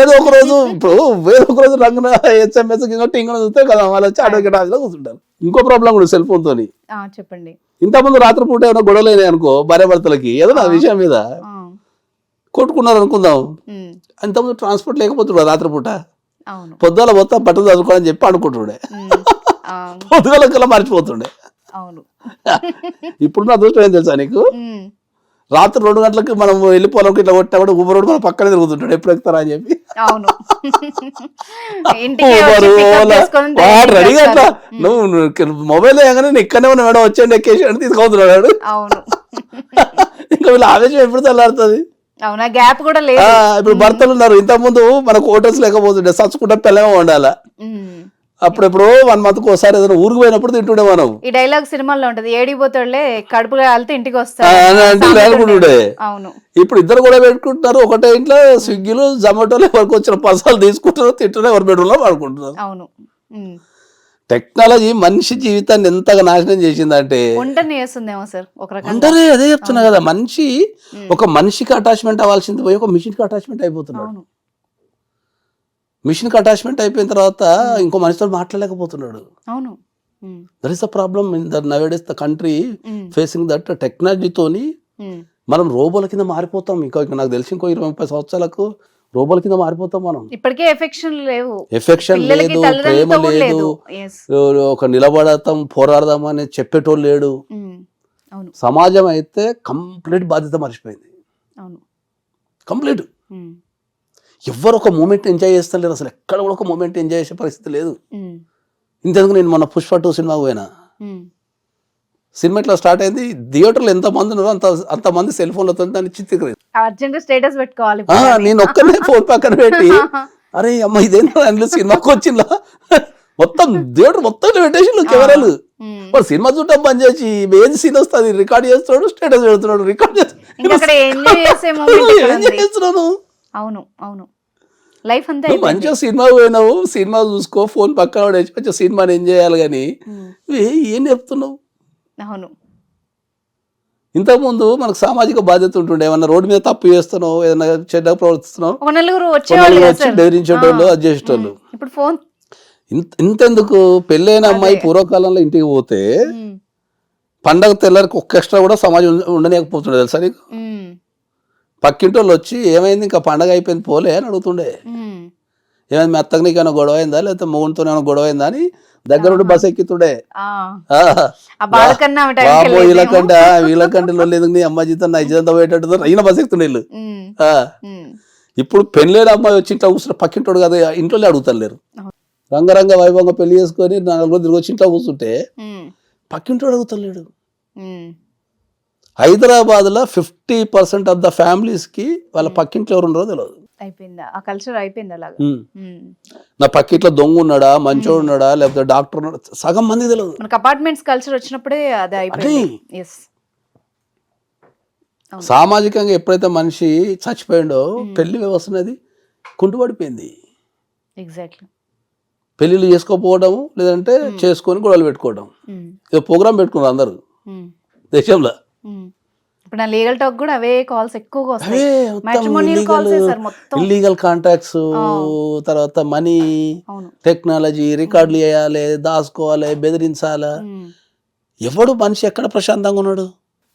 ఏదో ఒక రోజు ఇప్పుడు వేరే ఒక రోజు రంగున SMS టింగ్ చూస్తే కదా వాళ్ళు వచ్చి అడ్వకేట్ ఆఫీస్లో కూర్చుంటారు. ఇంకో ప్రాబ్లం కూడా సెల్ ఫోన్ తోని. చెప్పండి. ఇంతకుముందు రాత్రిపూట ఏమైనా గొడవలు అయినాయి అనుకో, భార్య భర్తలకి ఏదో నా విషయం మీద కొట్టుకున్నారు అనుకుందాం, ఇంతకుముందు ట్రాన్స్పోర్ట్ లేకపోతుండే రాత్రిపూట, పొద్దుల మొత్తం బట్టలు చదువుకోవాలని చెప్పి అనుకుంటుండే, పొద్దుగల కల్లా మర్చిపోతుండే. ఇప్పుడు నా దృష్టి ఏం తెలుసా నీకు? రాత్రి 2 గంటలకు మనం వెళ్ళిపోవాలని ఇట్లా కొట్టినా కూడా ఊబర్ రోడ్ మన పక్కనే తిరుగుతుంటాడు, ఎప్పుడు ఎక్కుతారా అని చెప్పి. రెడీగా అట్లా నువ్వు మొబైల్ వేయగానే ఇక్కడనే ఉన్న మేడం వచ్చేయండి ఎక్కేసి అని తీసుకొస్తున్నాడు. ఇంకా వీళ్ళు ఆవేశం ఎప్పుడు తెల్లారుతుంది. ఇప్పుడు భర్తలు ఉన్నారు, ఇంతకుముందు మనకు హోటల్స్ లేకపోతుండే, సచ్చుకుంటా పిల్లమే ఉండాలా. అప్పుడెప్పుడు 1 month ఒకసారి ఏదైనా ఊరికి పోయినప్పుడు తింటుండే మనం. ఈ డైలాగ్ సినిమాల్లో ఉంటది, ఏడిపోతాడులే కడుపుగా వెళ్తే ఇంటికి వస్తాడు. ఇప్పుడు ఇద్దరు కూడా పెట్టుకుంటున్నారు ఒకటే ఇంట్లో, స్విగ్గీలు జొమాటోలు ఎవరికి వచ్చిన పసాలు తీసుకుంటారు, తింటున్నారు, ఎవరి బెడ్రూమ్ లో పడుకుంటున్నారు. టెక్నాలజీ మనిషి జీవితాన్ని ఎంతగా నాశనం చేసిందంటే వంటని చేస్తుందేమో సార్ ఒక రకంగా. అంటే అదే చెప్తున్నా కదా, మనిషి ఒక మనిషికి అటాచ్మెంట్ అవ్వాల్సింది పోయి ఒక మిషన్కి అటాచ్మెంట్ అయిపోతున్నాడు. అవును. మిషన్కి అటాచ్మెంట్ అయిపోయిన తర్వాత ఇంకో మనిషితో మాట్లాడలేకపోతున్నాడు. అవును. That is the problem in the nowadays the country facing that. టెక్నాలజీతోని మనం రోబోల కింద మారిపోతాం. ఇంకా నాకు తెలిసి ఇంకో 20-30 సంవత్సరాలకు రోబోల కింద మారిపోతాం మనం. ఇప్పటికే ఎఫెక్షన్ లేవు, ఎఫెక్షన్ లేదు, ప్రేమ లేదు, ఒక నిలబడతాం పోరాడదాం అని చెప్పేటోళ్ళు లేడు. అవును. సమాజం అయితే కంప్లీట్ బాధ్యత మర్చిపోయింది. అవును. కంప్లీట్. ఎవ్వరు ఒక మూమెంట్ ఎంజాయ్ చేస్తలేరు అసలు. ఎక్కడ కూడా ఒక మూమెంట్ ఎంజాయ్ చేసే పరిస్థితి లేదు. ఇంతకు నేను మొన్న పుష్ప 2 సినిమాకు పోయినా. సినిమా ఇట్లా స్టార్ట్ అయింది, థియేటర్లో ఎంత మంది ఉన్నారో అంతమంది సెల్ ఫోన్లతో దాన్ని చిత్రీకరించారు. అర్జెంట్ స్టేటస్ పెట్టుకోవాలి. నేను ఒక్కనే ఫోన్ పక్కన పెట్టి అరే అమ్మ ఇదేంటో అందులో సినిమాకి వచ్చిందా మొత్తం థియేటర్ మొత్తం పెట్టేసి కెమెరాలు. వాడు సినిమా చూడటం బంద్ చేసి ఏది సీన్ వస్తుంది రికార్డ్ చేస్తున్నాడు, స్టేటస్ పెడుతున్నాడు, రికార్డ్ చేస్తున్నాను. అవును. అవును. లైఫ్ అంతా మంచిగా సినిమా పోయినావు, సినిమా చూసుకో, ఫోన్ పక్కన పడేసి మంచిగా సినిమాని ఏం చేయాలి కానీ ఏం చెప్తున్నావు. అవును. ఇంతకుముందు మనకు సామాజిక బాధ్యత ఉంటుండే. ఏమన్నా రోడ్డు మీద తప్పు చేస్తున్నావు, ఏదైనా చెడ్డ ప్రవర్తిస్తున్నావు, వచ్చి బెదిరించేటోళ్ళు, అది చేసేటోళ్ళు. ఇప్పుడు ఫోన్ ఇంతెందుకు, పెళ్ళైన అమ్మాయి పూర్వకాలంలో ఇంటికి పోతే పండగ తెల్లారికి ఒక్క ఎక్స్ట్రా కూడా సమాజం ఉండలేకపోతుండే తెలుసా నీకు. పక్కింటి వాళ్ళు వచ్చి ఏమైంది ఇంకా పండగ అయిపోయింది పోలే అని అడుగుతుండే. ఏమైంది మీ అత్తకు నీకైనా గొడవ అయిందా లేకపోతే మొగుడితో ఏమైనా గొడవ అయిందా అని దగ్గర ఉండి బస్ ఎక్కుతుండే. వీళ్ళకంటే లేదు నీ అమ్మ జీతం నా జీతంతో పోయేటట్టు అయినా బస్ ఎక్కుతుండే వీళ్ళు. ఇప్పుడు పెళ్ళైన అమ్మాయి వచ్చి ఇంట్లో కూర్చుంటే పక్కింటోడు కదా ఇంట్లోనే అడుగుతలేరు. రంగరంగ వైభవంగా పెళ్లి చేసుకొని 4 రోజులు తిరిగి వచ్చి ఇంట్లో కూర్చుంటే పక్కింటోడు అడుగుతలేడు. హైదరాబాద్ లో 50% ఆఫ్ ద ఫ్యామిలీస్ కి వాళ్ళ పక్కింట్లో ఎవరు ఉన్నారో తెలియదు. అయిపోయిందా ఆ కల్చర్, అయిపోయింది అలాగా. నా పక్కింట్లో దొంగ ఉన్నాడా, మంచోడు ఉన్నాడా, లేకపోతే డాక్టర్ ఉన్నాడా, సగం మంది తెలియదు. మనకి అపార్ట్మెంట్స్ కల్చర్ వచ్చినప్పుడే అది అయిపోయింది. సామాజికంగా ఎప్పుడైతే మనిషి చచ్చిపోయిండో పెళ్లి వ్యవస్థ అనేది కుంటుపడిపోయింది. ఎగ్జాక్ట్లీ. పెళ్లిళ్ళు చేసుకోపోవడం, లేదంటే చేసుకొని గొడవలు పెట్టుకోవడం. ప్రోగ్రామ్ పెట్టుకున్నారు అందరు దేశంలో. ఇప్పుడు నా లీగల్ టాక్ కూడా అవే కాల్స్ ఎక్కువగా వస్తాయి. ఇల్లీగల్ కాంట్రాక్ట్స్, తర్వాత మనీ, టెక్నాలజీ, రికార్డులు చేయాలి, దాచుకోవాలి, బెదిరించాలి. ఎవడు మనిషి ఎక్కడ ప్రశాంతంగా ఉన్నాడు?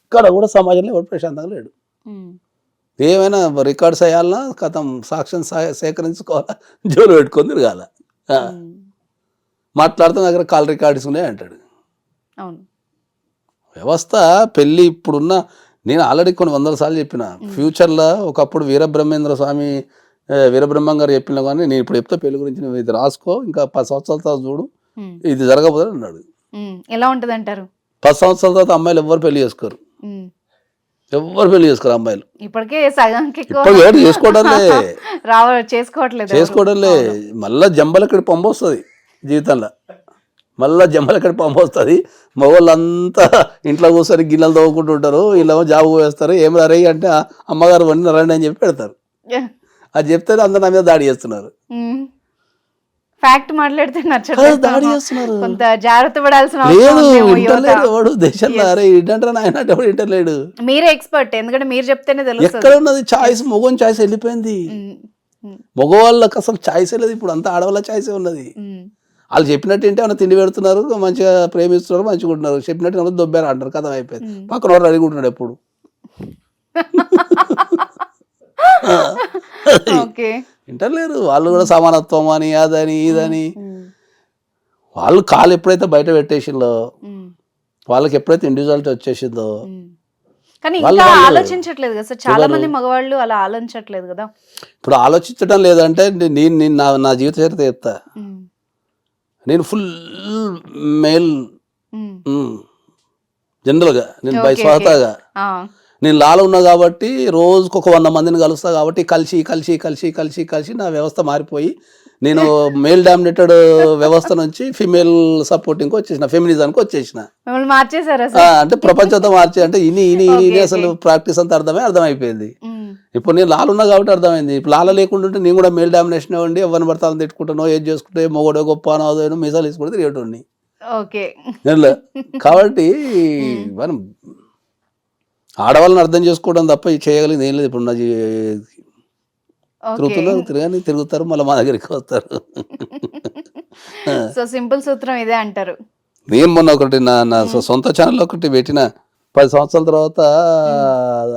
ఇక్కడ కూడా సమాజంలో ఎవడు ప్రశాంతంగా లేడు. ఏమైనా రికార్డ్స్ వేయాలన్నా కథం సాక్ష్యం సేకరించుకోవాలా, జోలు పెట్టుకొని తిరగాల. మాట్లాడుతున్న దగ్గర కాల్ రికార్డ్స్ ఉన్నాయి అంటాడు. వ్యవస్థ పెళ్ళి ఇప్పుడున్న, నేను ఆల్రెడీ కొన్ని 100 సార్లు చెప్పిన, ఫ్యూచర్లో ఒకప్పుడు వీరబ్రహ్మేంద్ర స్వామి వీరబ్రహ్మం గారు చెప్పినా కానీ నేను ఇప్పుడు చెప్తే పెళ్లి గురించి నువ్వు ఇది రాసుకో, ఇంకా 10 సంవత్సరాల తర్వాత చూడు ఇది జరగబోదని అన్నాడు. ఎలా ఉంటుంది అంటారు? 10 సంవత్సరాల తర్వాత అమ్మాయిలు ఎవ్వరు పెళ్లి చేసుకోరు, ఎవ్వరు పెళ్లి చేసుకోరు అమ్మాయిలు. ఇప్పటికే సగానికి చేసుకోవడంలే. మళ్ళా జంబలక్కడి పంప వస్తుంది జీవితంలో, మళ్ళీ జమ్మలక్కడి పంప వస్తుంది. మగవాళ్ళంతా ఇంట్లో కూర్చొని గిన్నెలు తవ్వుకుంటూ ఉంటారు, వీళ్ళేమో జాబు వేస్తారు. ఏం రై అంటే అమ్మగారు వండి రండి అని చెప్పి పెడతారు. అది చెప్తే అందరు నా మీద దాడి చేస్తున్నారు. ఫ్యాక్ట్ మాట్లాడితే దాడి చేస్తున్నారు. కొంత జాగ్రత్త పడాల్సిన ఇంటర్లేడు వాడు దేశంలో. అరే ఇంటంటారా నాయన, ఎవడు ఇంటర్లేడు. మీరే ఎక్స్పర్ట్, ఎందుకంటే మీరు చెప్తేనే తెలుస్తుంది. ఎక్కడ ఉన్నది చాయిస్? మగవాని చాయిస్ వెళ్ళిపోయింది. మగవాళ్ళకి అసలు చాయిస్ లేదు ఇప్పుడు, అంతా ఆడవాళ్ళ చాయిసే ఉన్నది. వాళ్ళు చెప్పినట్టు ఏంటి ఏమైనా తిండి పెడుతున్నారు, మంచిగా ప్రేమిస్తున్నారు, మంచిగా ఉంటున్నారు. చెప్పినట్టు ఏమైనా దొబ్బారు అంటారు, కథం అయిపోయింది. పక్కన వాడు రెడీగా ఉంటున్నాడు ఎప్పుడు. వింటలేరు వాళ్ళు కూడా. సమానత్వం అని అదని ఇదని వాళ్ళు కాలు ఎప్పుడైతే బయట పెట్టేసిందో, వాళ్ళకి ఎప్పుడైతే ఇండివిజువాలిటీ వచ్చేసిందో. కానీ ఇంకా ఆలోచించట్లేదు కదా సార్, చాలా మంది మగవాళ్ళు అలా ఆలోచించట్లేదు కదా. ఇప్పుడు ఆలోచించడం లేదంటే నేను నా జీవిత చరిత్ర చెప్తా. నేను ఫుల్ మేల్ జనరల్గా, నేను బై స్వతహాగా నేను లాలో ఉన్నా కాబట్టి రోజుకు ఒక 100 మందిని కలుస్తా కాబట్టి కలిసి కలిసి కలిసి కలిసి కలిసి నా వ్యవస్థ మారిపోయి నేను మేల్ డామినేటెడ్ వ్యవస్థ నుంచి ఫిమేల్ సపోర్టింగ్ వచ్చేసిన, ఫెమినిజానికి వచ్చేసిన. మిమ్మల్ని మార్చేశారా అంటే ప్రపంచంతో మార్చి అంటే ఇని అసలు ప్రాక్టీస్ అంతా అర్థమైపోయింది. ఇప్పుడు నేను లాలు ఉన్నా కాబట్టి అర్థమైంది. ఇప్పుడు లాల లేకుండా ఉంటే నేను కూడా మేల్ డామినేషన్ ఇవ్వండి, ఎవరిని పడతాను తిట్టుకుంటానో, ఏది చేసుకుంటే మొగడో గొప్ప అనో మీసాలు తీసుకుంటే తిరిగేటోడిని. ఓకే. కాబట్టి మనం ఆడవాళ్ళని అర్థం చేసుకోవడం తప్ప చేయగలిగింది ఏం లేదు. ఇప్పుడు నా తిరుగుతారు మళ్ళీ మా దగ్గరికి వస్తారు. సో సింపుల్ సూత్రం ఇదే అంటారు. నేను మొన్న ఒకటి నా సొంత ఛానల్ ఒకటి పెట్టిన, 10 సంవత్సరాల తర్వాత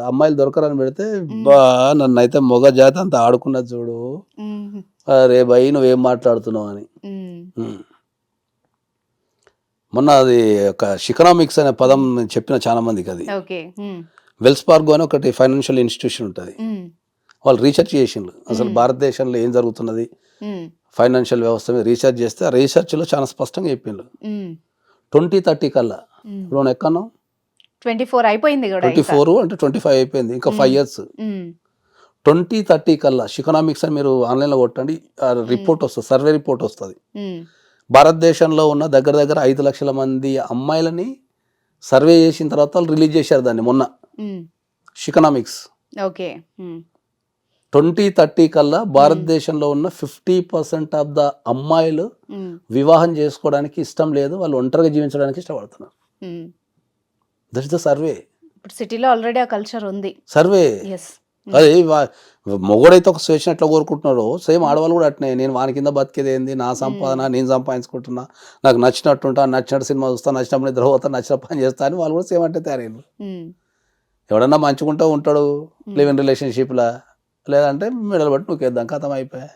అమ్మాయిలు దొరకరని పెడితే నన్ను అయితే మొగ జాతి అంతా ఆడుకున్నది చూడు, అరే భయ్ నువ్వేం మాట్లాడుతున్నావు అని. మొన్న అది ఒక శికనామిక్స్ అనే పదం చెప్పిన చాలా మందికి. అది వెల్స్ ఫార్గో అని ఒకటి ఫైనాన్షియల్ ఇన్స్టిట్యూషన్ ఉంటుంది. వాళ్ళు రీసెర్చ్ చేసిండ్రు అసలు భారతదేశంలో ఏం జరుగుతున్నది ఫైనాన్షియల్ వ్యవస్థ మీద రీసెర్చ్ చేస్తే, ఆ రీసెర్చ్లో చాలా స్పష్టంగా చెప్పిండ్రు 2030 కల్లా. ఇప్పుడు ఎక్కడో 24 అయిపోయింది, 24 అంటే 25 అయిపోయింది, ఇంకా 5 years. 2030 కల్లా శికనామిక్స్ అని మీరు ఆన్లైన్లో కొట్టండి, రిపోర్ట్ వస్తుంది, సర్వే రిపోర్ట్ వస్తుంది. భారతదేశంలో ఉన్న దగ్గర 5 లక్షల మంది అమ్మాయిలని సర్వే చేసిన తర్వాత వాళ్ళు రిలీజ్ చేశారు దాన్ని మొన్న. శికనామిక్స్ 2030 కల్లా భారతదేశంలో ఉన్న 50% ఆఫ్ ద అమ్మాయిలు వివాహం చేసుకోవడానికి ఇష్టం లేదు, వాళ్ళు ఒంటరిగా జీవించడానికి ఇష్టపడుతున్నారు. That is the survey. ఇప్పుడు సిటీలో ఆల్రెడీ ఆ కల్చర్ ఉంది. సర్వే అదే మొగడైతే ఒక స్వేచ్ఛ ఎట్లా కోరుకుంటున్నారో సేమ్ ఆడవాళ్ళు కూడా అట్నే. నేను వాని కింద బతికేది ఏంది, నా సంపాదన నేను సంపాదించుకుంటున్నా, నాకు నచ్చినట్టుంటా, నచ్చినట్టు సినిమా చూస్తా, నచ్చినప్పుడు నిద్ర పోతా, నచ్చిన పని చేస్తా అని వాళ్ళు కూడా సేమ్ అంటే తయారైంది. ఎవడన్నా మంచుకుంటూ ఉంటాడు లివ్ ఇన్ రిలేషన్షిప్లా, లేదంటే మెడలు బట్టి నూకేద్దాం, కథం అయిపోయా.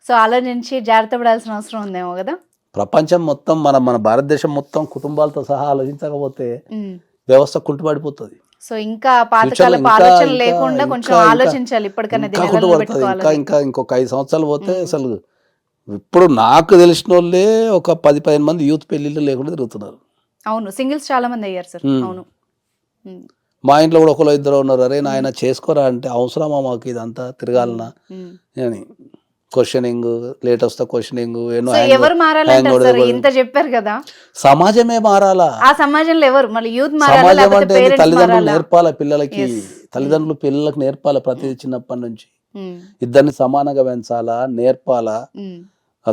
సో ఆలోచించి జాగ్రత్త పడాల్సిన అవసరం ఉందేమో కదా. ప్రపంచం మొత్తం మన భారతదేశం మొత్తం కుటుంబాలతో సహా ఆలోచించకపోతే వ్యవస్థ కుంటుపడిపోతుంది. సో ఇంకా పాతకాల ఆలోచన లేకుండా కొంచెం ఆలోచించాలి ఇప్పటికన్నా. ఇంకొక 5 సంవత్సరాలు పోతే అసలు ఇప్పుడు నాకు తెలిసిన వాళ్ళే ఒక 10-15 మంది యూత్ పెళ్లిళ్ళు లేకుండా తిరుగుతున్నారు. అవును, సింగిల్స్ చాలా మంది అయ్యారు సార్. అవును, మా ఇంట్లో కూడా ఒకళ్ళు ఇద్దరు ఉన్నారు. అరే నాయన చేసుకోరా అంటే, అవసరమా మాకు ఇదంతా తిరగాలనా అని క్వశ్చనింగ్, లేట్ వస్తా క్వశ్చనింగ్. ఎవరు మారాలంటారు? ఇంత చెప్పారు కదా, సమాజమే మారాలా. ఆ సమాజంలో ఎవరు మళ్ళీ యూత్ సమాజం అంటే తల్లిదండ్రులు నేర్పాలా పిల్లలకి, తల్లిదండ్రులు పిల్లలకు నేర్పాలా ప్రతి చిన్నప్పటి నుంచి. ఇద్దరిని సమానంగా పెంచాలా, నేర్పాలా.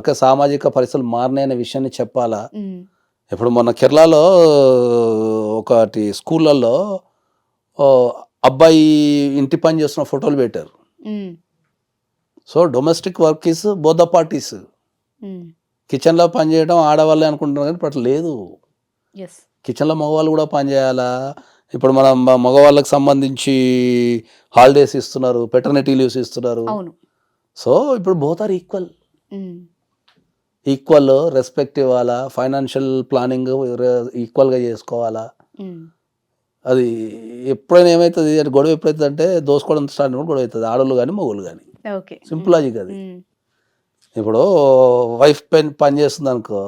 ఒక సామాజిక పరిస్థితులు మారినాయనే విషయాన్ని చెప్పాలా. ఇప్పుడు మొన్న కేరళలో ఒకటి స్కూళ్ళల్లో అబ్బాయి ఇంటి పని చేస్తున్న ఫోటోలు పెట్టారు. So domestic work is both the parties. కిచెన్లో పని చేయడం ఆడవాళ్ళే అనుకుంటున్నారు కానీ అట్లా లేదు. కిచెన్లో మగవాళ్ళు కూడా పని చేయాలా. ఇప్పుడు మన మగవాళ్ళకి సంబంధించి హాలిడేస్ ఇస్తున్నారు, పెటర్నిటీ లీవ్స్ ఇస్తున్నారు. సో ఇప్పుడు బోత్ ఆర్ ఈక్వల్ రెస్పెక్ట్ ఇవ్వాలా, ఫైనాన్షియల్ ప్లానింగ్ ఈక్వల్గా చేసుకోవాలా. అది ఎప్పుడైనా ఏమవుతుంది అంటే గొడవ ఎప్పుడైతుంది అంటే దోసుకోవడం స్టార్ట్ అయినప్పుడు గొడవ అవుతుంది, ఆడవాళ్ళు కానీ మగవాళ్ళు కానీ. సింపుల్ లాజిక్ అది. ఇప్పుడు వైఫ్ పని చేస్తుంది అనుకో,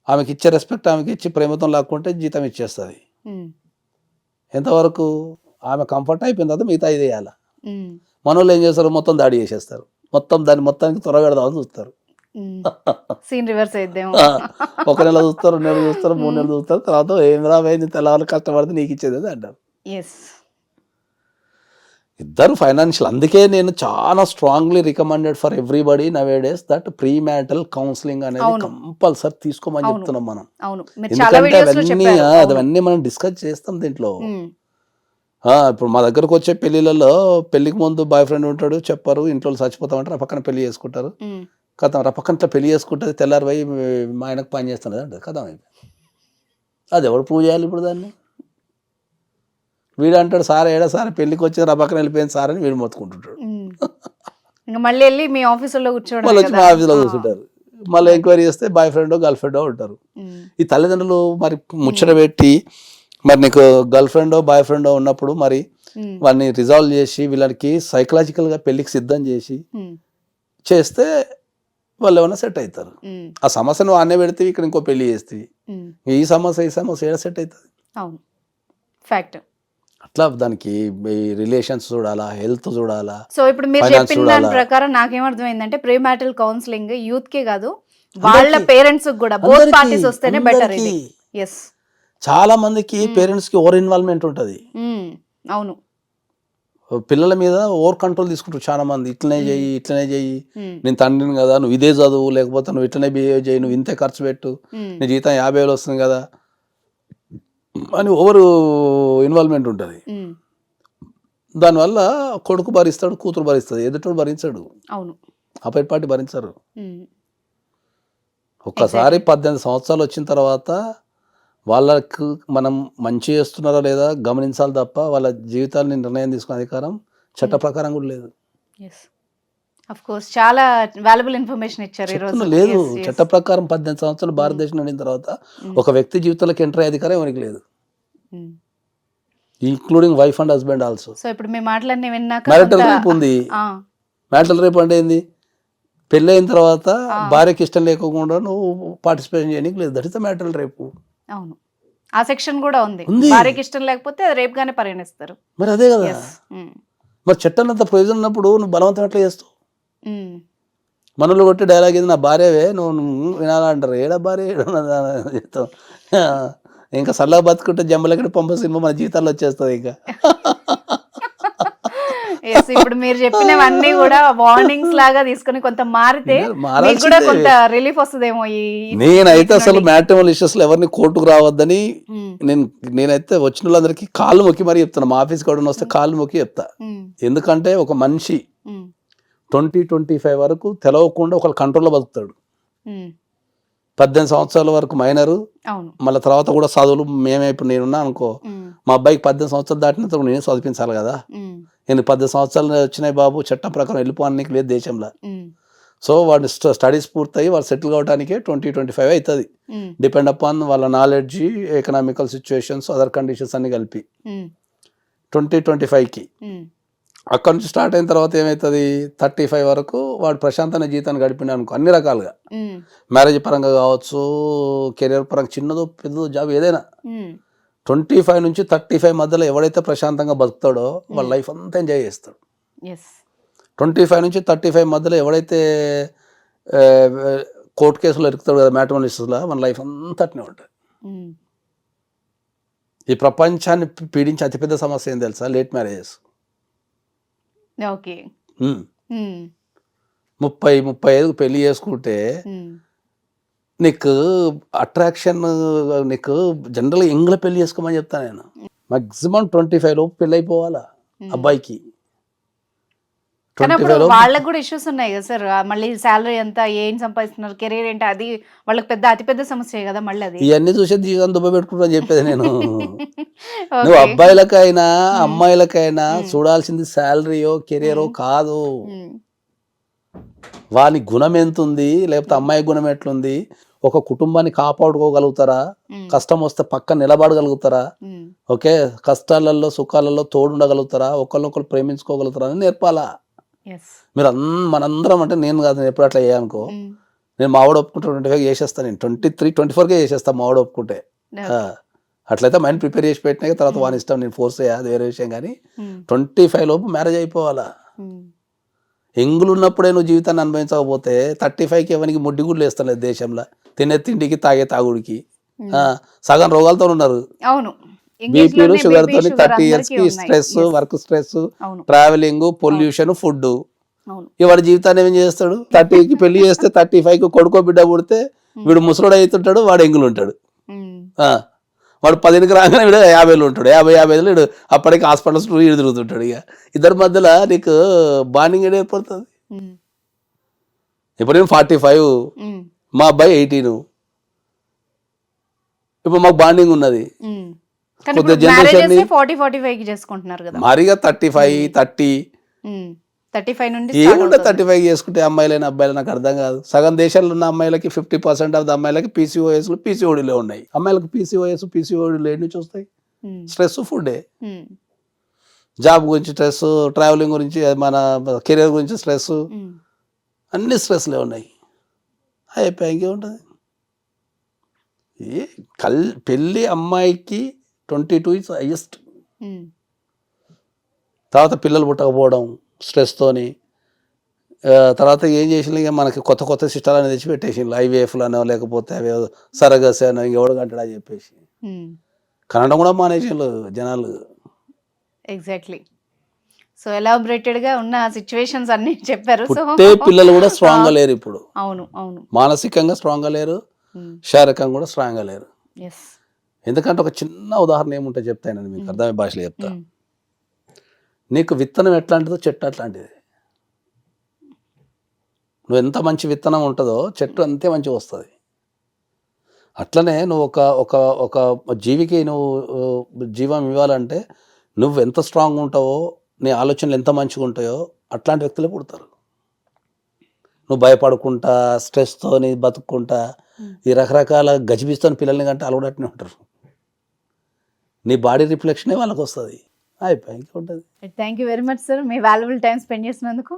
ఆమెకి ఇచ్చే రెస్పెక్ట్ ఆమెకి ఇచ్చి ప్రేమతో లాక్కుంటే జీతం ఇచ్చేస్తుంది. ఎంతవరకు ఆమె కంఫర్ట్ అయిపోయిన తర్వాత మిగతా ఇది వేయాలి. మన వాళ్ళు ఏం చేస్తారు, మొత్తం దాడి చేసేస్తారు, దాన్ని మొత్తానికి త్వరగడదామని చూస్తారు. Scene reverse అయిద్దేమో. 1 నెల చూస్తారు, 2 నెలలు చూస్తారు, 3 నెలలు చూస్తారు, తర్వాత ఏం రాబోయింది తెల్లవాళ్ళు కష్టపడితే నీకు ఇచ్చేది అంటారు. ఇద్దరు ఫైనాన్షియల్. అందుకే నేను చాలా strongly recommended for everybody nowadays that pre marital counselling అనేది కంపల్సరీ తీసుకోమని చెప్తున్నాం మనం. ఎందుకంటే అవన్నీ మనం డిస్కస్ చేస్తాం దీంట్లో. ఇప్పుడు మా దగ్గరకు వచ్చే పెళ్లిళ్ళలో పెళ్లికి ముందు బాయ్ ఫ్రెండ్ ఉంటాడు, చెప్పరు, ఇంట్లో చచ్చిపోతామంటారు, పక్కన పెళ్లి చేసుకుంటారు. కథం పక్కన పెళ్లి చేసుకుంటే తెల్లారి పోయి మా ఆయనకు పని చేస్తున్నది అంటారు. కథం అయిపోయి అది ఎవరు ప్రూవ్ చేయాలి ఇప్పుడు దాన్ని? వీడు అంటాడు సార్ ఏడా సార్ పెళ్లికి వచ్చి పక్కన వెళ్ళిపోయింది సార్ అని వీడు మొత్తుకుంటుంటాడు. మళ్ళీ వెళ్ళి మీ ఆఫీసులో కూర్చోండి, మళ్ళీ వచ్చి మా ఆఫీస్లో కూర్చుంటారు. మళ్ళీ ఎంక్వైరీ చేస్తే బాయ్ ఫ్రెండో గర్ల్ ఫ్రెండో ఉంటారు. ఈ తల్లిదండ్రులు మరి ముచ్చట పెట్టి మరి నీకు గర్ల్ ఫ్రెండో బాయ్ ఫ్రెండో ఉన్నప్పుడు మరి వాడిని రిజాల్వ్ చేసి వీళ్ళకి సైకలాజికల్గా పెళ్లికి సిద్ధం చేసి చేస్తే వాళ్ళు ఏమైనా సెట్ అవుతారు. ఆ సమస్యను అన్నే పెడితే ఇక్కడ ఇంకో పెళ్లి చేస్తే ఈ సమస్య ఏడ సెట్ అవుతుంది? అవును, ఫ్యాక్ట్. అట్లా దానికి రిలేషన్స్ చూడాలా, హెల్త్ చూడాలా. సో ఇప్పుడు మీరు Finance చెప్పిన దాని చూడాలా. ప్రకారం నాకేమర్థమైందంటే ప్రీ మ్యారిటల్ కౌన్సిలింగ్ యూత్ కే కాదు వాళ్ళ పేరెంట్స్ కూడా బోత్ అందరికీ, పార్టీస్ వస్తేనే బెటర్ ఇది. అందరికీ. ఎస్ చాలా మందికి పేరెంట్స్ కి ఓవర్ ఇన్వాల్వ్మెంట్ ఉంటది. అవును. పిల్లల మీద ఓవర్ కంట్రోల్ తీసుకుంటారు చాలా మంది. ఇట్లనే చెయ్యి, ఇట్లనే చెయ్యి, నేను తండ్రిని కదా, నువ్వు ఇదే చదువు, లేకపోతే నువ్వు ఇట్లనే బిహేవ్ చేయి, నువ్వు ఇంతే ఖర్చు పెట్టు, నీ జీతం 50,000 వస్తుంది కదా అని ఓవర్ ఇన్వాల్వ్మెంట్ ఉంటుంది. దానివల్ల కొడుకు భరిస్తాడు, కూతురు భరిస్తుంది, ఎదుటోడు భరించాడు. అవును. అపైట్ పార్టీ భరించారు. ఒక్కసారి 18 సంవత్సరాలు వచ్చిన తర్వాత వాళ్ళకు మనం మంచి చేస్తున్నారా లేదా గమనించాలి తప్ప వాళ్ళ జీవితాన్ని నిర్ణయం తీసుకునే అధికారం చట్ట ప్రకారం కూడా లేదు. ఆఫ్ కోర్స్ చాలా వాల్యుబుల్ ఇన్ఫర్మేషన్ ఇచ్చారు ఈ రోజు. లేదు, చట్ట ప్రకారం 18 సంవత్సరాలు భారతదేశం నిండిన తర్వాత ఒక వ్యక్తి జీవితంలోకి ఎంటర్ అయ్యే అధికారం ఎవరికి లేదు, including wife and husband also. So ఇప్పుడు మీ మాటలన్నీ విన్నాక మ్యారిటల్ రేప్ ఉంది. మ్యారిటల్ రేప్ అంటే ఏంది? పెళ్ళి అయిన తర్వాత భార్యకి ఇష్టం లేకుండా నువ్వు పార్టిసిపేషన్ చేయడానికి లేదు, దట్ ఇస్ ద మ్యారిటల్ రేపు. అవును, ఆ సెక్షన్ కూడా ఉంది. భార్యకి ఇష్టం లేకపోతే అది రేప్ గానే పరిగణిస్తారు. మరి అదే కదా, మరి చట్టం అంత ప్రయోజనం ఉన్నప్పుడు నువ్వు బలవంతం ఎట్లా చేస్తావు? మనలో కొట్టి డైలాగ్ ఇది, నా భార్యవే నువ్వు వినాలంటారు. ఏడా భార్య చెప్తావు. ఇంకా సల్లా బతుకుంటే జమ్మలకి పంప సినిమా మన జీవితాల్లో వచ్చేస్తుంది. ఇంకా ఇప్పుడు మీరు చెప్పినవన్నీ కూడా వార్నింగ్స్ లాగా తీసుకుని కొంత మారితే కూడా కొంత రిలీఫ్ వస్తుందేమో. నేనైతే అసలు మ్యాట్రిమోనియల్ ఇష్యూస్ లో ఎవరిని కోర్టుకు రావద్దని నేనైతే వచ్చిన వాళ్ళందరికీ కాళ్ళు మొక్కి మరీ చెప్తాను. మా ఆఫీస్కి ఎవరైనా వస్తే కాళ్ళు మొక్కి చెప్తా. ఎందుకంటే ఒక మనిషి 20-25 వరకు తెలవకుండా ఒక కంట్రోల్లో బతుకుతాడు. 18 సంవత్సరాల వరకు మైనరు, మళ్ళీ తర్వాత కూడా చదువులు. మేమే ఇప్పుడు నేనున్నా అనుకో, మా అబ్బాయికి 18 సంవత్సరాలు దాటినంత నేను చదివించాలి కదా. నేను 18 సంవత్సరాలు వచ్చినాయి బాబు, చట్టం ప్రకారం వెళ్ళిపోవడానికి లేదు దేశంలో. సో వాడిని స్టడీస్ పూర్తయి వాడు సెటిల్ కావడానికే 20-25 అవుతుంది. డిపెండ్ అపాన్ వాళ్ళ knowledge, economical situations, other conditions అన్ని కలిపి 20-25కి. అక్కడ నుంచి స్టార్ట్ అయిన తర్వాత ఏమవుతుంది, 35 వరకు వాడు ప్రశాంతమైన జీవితాన్ని గడిపిన అనుకో, అన్ని రకాలుగా మ్యారేజ్ పరంగా కావచ్చు, కెరియర్ పరంగా, చిన్నదో పెద్దదో జాబ్ ఏదైనా. 25 నుంచి 35 మధ్యలో ఎవడైతే ప్రశాంతంగా బతుకుతాడో వాళ్ళ లైఫ్ అంతా ఎంజాయ్ చేస్తాడు. 25 నుంచి 35 మధ్యలో ఎవడైతే కోర్టు కేసులో ఇరుకుతాడు కదా, మ్యాట్రిమోనియల్ ఇష్యూస్లో, మన లైఫ్ అంతా అట్నే ఉంటుంది. ఈ ప్రపంచాన్ని పీడించే అతిపెద్ద సమస్య ఏం తెలుసా? Late marriages. 30-35 పెళ్లి చేసుకుంటే నీకు అట్రాక్షన్, నీకు జనరల్గా ఎంగ్లో పెళ్లి చేసుకోమని చెప్తాను నేను. మాక్సిమం 25 లోపు పెళ్ళి అయిపోవాలా అబ్బాయికి. వాళ్ళకి కూడా ఇష్యూస్ ఉన్నాయి కదా సార్, మళ్ళీ శాలరీ ఎంత, ఏం సంపాదిస్తున్నారు, కెరీర్ ఏంటి, అది వాళ్ళకి పెద్ద అతిపెద్ద సమస్య కదా. మళ్ళీ అది ఇవన్నీ చూసే జీవితం దుబ్బ పెట్టుకుంటా చెప్పేది నేను. నువ్వు అబ్బాయిలకైనా అమ్మాయిలకైనా చూడాల్సింది శాలరీయో కెరీరో కాదు, వాని గుణం ఎంత ఉంది, లేకపోతే అమ్మాయి గుణం ఎట్లుంది, ఒక కుటుంబాన్ని కాపాడుకోగలుగుతారా, కష్టం వస్తే పక్క నిలబడగలుగుతారా, ఓకే, కష్టాలలో సుఖాలలో తోడుండగలుగుతారా, ఒకళ్ళొకరు ప్రేమించుకోగలుగుతారా అని నేర్పాలా. మీరు మనందరం అంటే నేను కాదు, నేను ఎప్పుడు అట్లా చేయనుకో, నేను మావాడు ఒప్పుకుంటే 25 చేసేస్తాను, నేను 23-24కే చేసేస్తాను మావాడు ఒప్పుకుంటే. అట్లయితే మైండ్ ప్రిపేర్ చేసి పెట్టినాక తర్వాత వాని ఇష్టం, నేను ఫోర్స్ చేయాలి వేరే విషయం. కానీ 25 లోపు మ్యారేజ్ అయిపోవాలా. ఎంగులు ఉన్నప్పుడే నువ్వు జీవితాన్ని అనుభవించకపోతే 35కి ఎవరికి ముడ్డి గుడ్లు వేస్తలేదు దేశంలో. తినే తిండికి, తాగే తాగుడికి సగం రోగాలతో ఉన్నారు. బీపీలు, షుగర్ తోని 30 years కి stress, work stress, travelling, pollution, food. వాడి జీవితాన్ని ఏం చేస్తాడు? 30కి పెళ్లి చేస్తే 35కి కొడుకో బిడ్డ పుడితే వీడు ముసలుడు అవుతుంటాడు, వాడు ఎంగులు ఉంటాడు. వాడు 10కి రాగానే వీడు 50 ఉంటాడు, 50 వీడు అప్పటికి హాస్పిటల్స్ వీడు తిరుగుతుంటాడు. ఇక ఇద్దరి మధ్యలో నీకు బాండింగ్ ఏర్పడుతుంది. ఇప్పుడు నేను 45, మా అబ్బాయి 18, ఇప్పుడు మాకు బాండింగ్ ఉన్నది. మరిగా 35 ఏముంటే 35 చేసుకుంటే అమ్మాయిలైనా అబ్బాయిలు నాకు అర్థం కాదు. సగం దేశాల్లో ఉన్న అమ్మాయిలకి 50% ఆఫ్ ద అమ్మాయిలకి పీసీఓడీలో ఉన్నాయి. అమ్మాయిలకు పీసీఓడీలు ఏడు నుంచి వస్తాయి? స్ట్రెస్, ఫుడ్డే. జాబ్ గురించి స్ట్రెస్, ట్రావెలింగ్ గురించి, మన కెరీర్ గురించి స్ట్రెస్, అన్ని స్ట్రెస్లే ఉన్నాయి. అయిపోయి ఇంకేముంటుంది? పెళ్ళి అమ్మాయికి 22 ఇస్ హైయెస్ట్. తర్వాత పిల్లలు పుట్టకపోవడం స్ట్రెస్తోని, తర్వాత ఏం చేసిన ఇక మనకి కొత్త కొత్త సిస్టాలు అనేది తెచ్చి పెట్టేసిండ్రు, ఐవీఎఫ్లు అనో లేకపోతే అవి సరగస్ అనో ఇంకెవడు కంటాడా చెప్పేసి కనడం కూడా మానేసిండ్రు జనాలు. ఎగ్జాక్ట్లీ. సో ఎలాబరేటెడ్ గా ఉన్న సిచ్యువేషన్స్ అన్ని చెప్పారు. సో పుట్టే పిల్లలు కూడా స్ట్రాంగ్ గా లేరు ఇప్పుడు, అవును అవును. మానసికంగా స్ట్రాంగ్ గా లేరు, శారీరకంగా కూడా స్ట్రాంగ్ గా లేరు. ఎస్. ఎందుకంటే ఒక చిన్న ఉదాహరణ ఏముంటే చెప్తాను మీకు అర్థమయ్యే భాషలో చెప్తా. నీకు విత్తనం ఎట్లాంటిదో చెట్టు అట్లాంటిది. నువ్వు ఎంత మంచి విత్తనం ఉంటుందో చెట్టు అంతే మంచిగా వస్తుంది. అట్లనే నువ్వు ఒక ఒక ఒక జీవికి నువ్వు జీవం ఇవ్వాలంటే నువ్వు ఎంత స్ట్రాంగ్ ఉంటావో, నీ ఆలోచనలు ఎంత మంచిగా ఉంటాయో అట్లాంటి వ్యక్తులే పుడతారు. నువ్వు భయపడుకుంటా స్ట్రెస్తో నీ బతుక్కుంటా ఈ రకరకాల గజిబిస్తోని పిల్లల్ని కంటే వాళ్ళు కూడా అట్నే ఉంటారు. నీ బాడీ రిఫ్లెక్షనే వాళ్ళకి వస్తుంది. అయిపోయి ఇంకేముంటుంది. Thank you very much sir, మీ వాల్యుబుల్ టైం స్పెండ్ చేసినందుకు.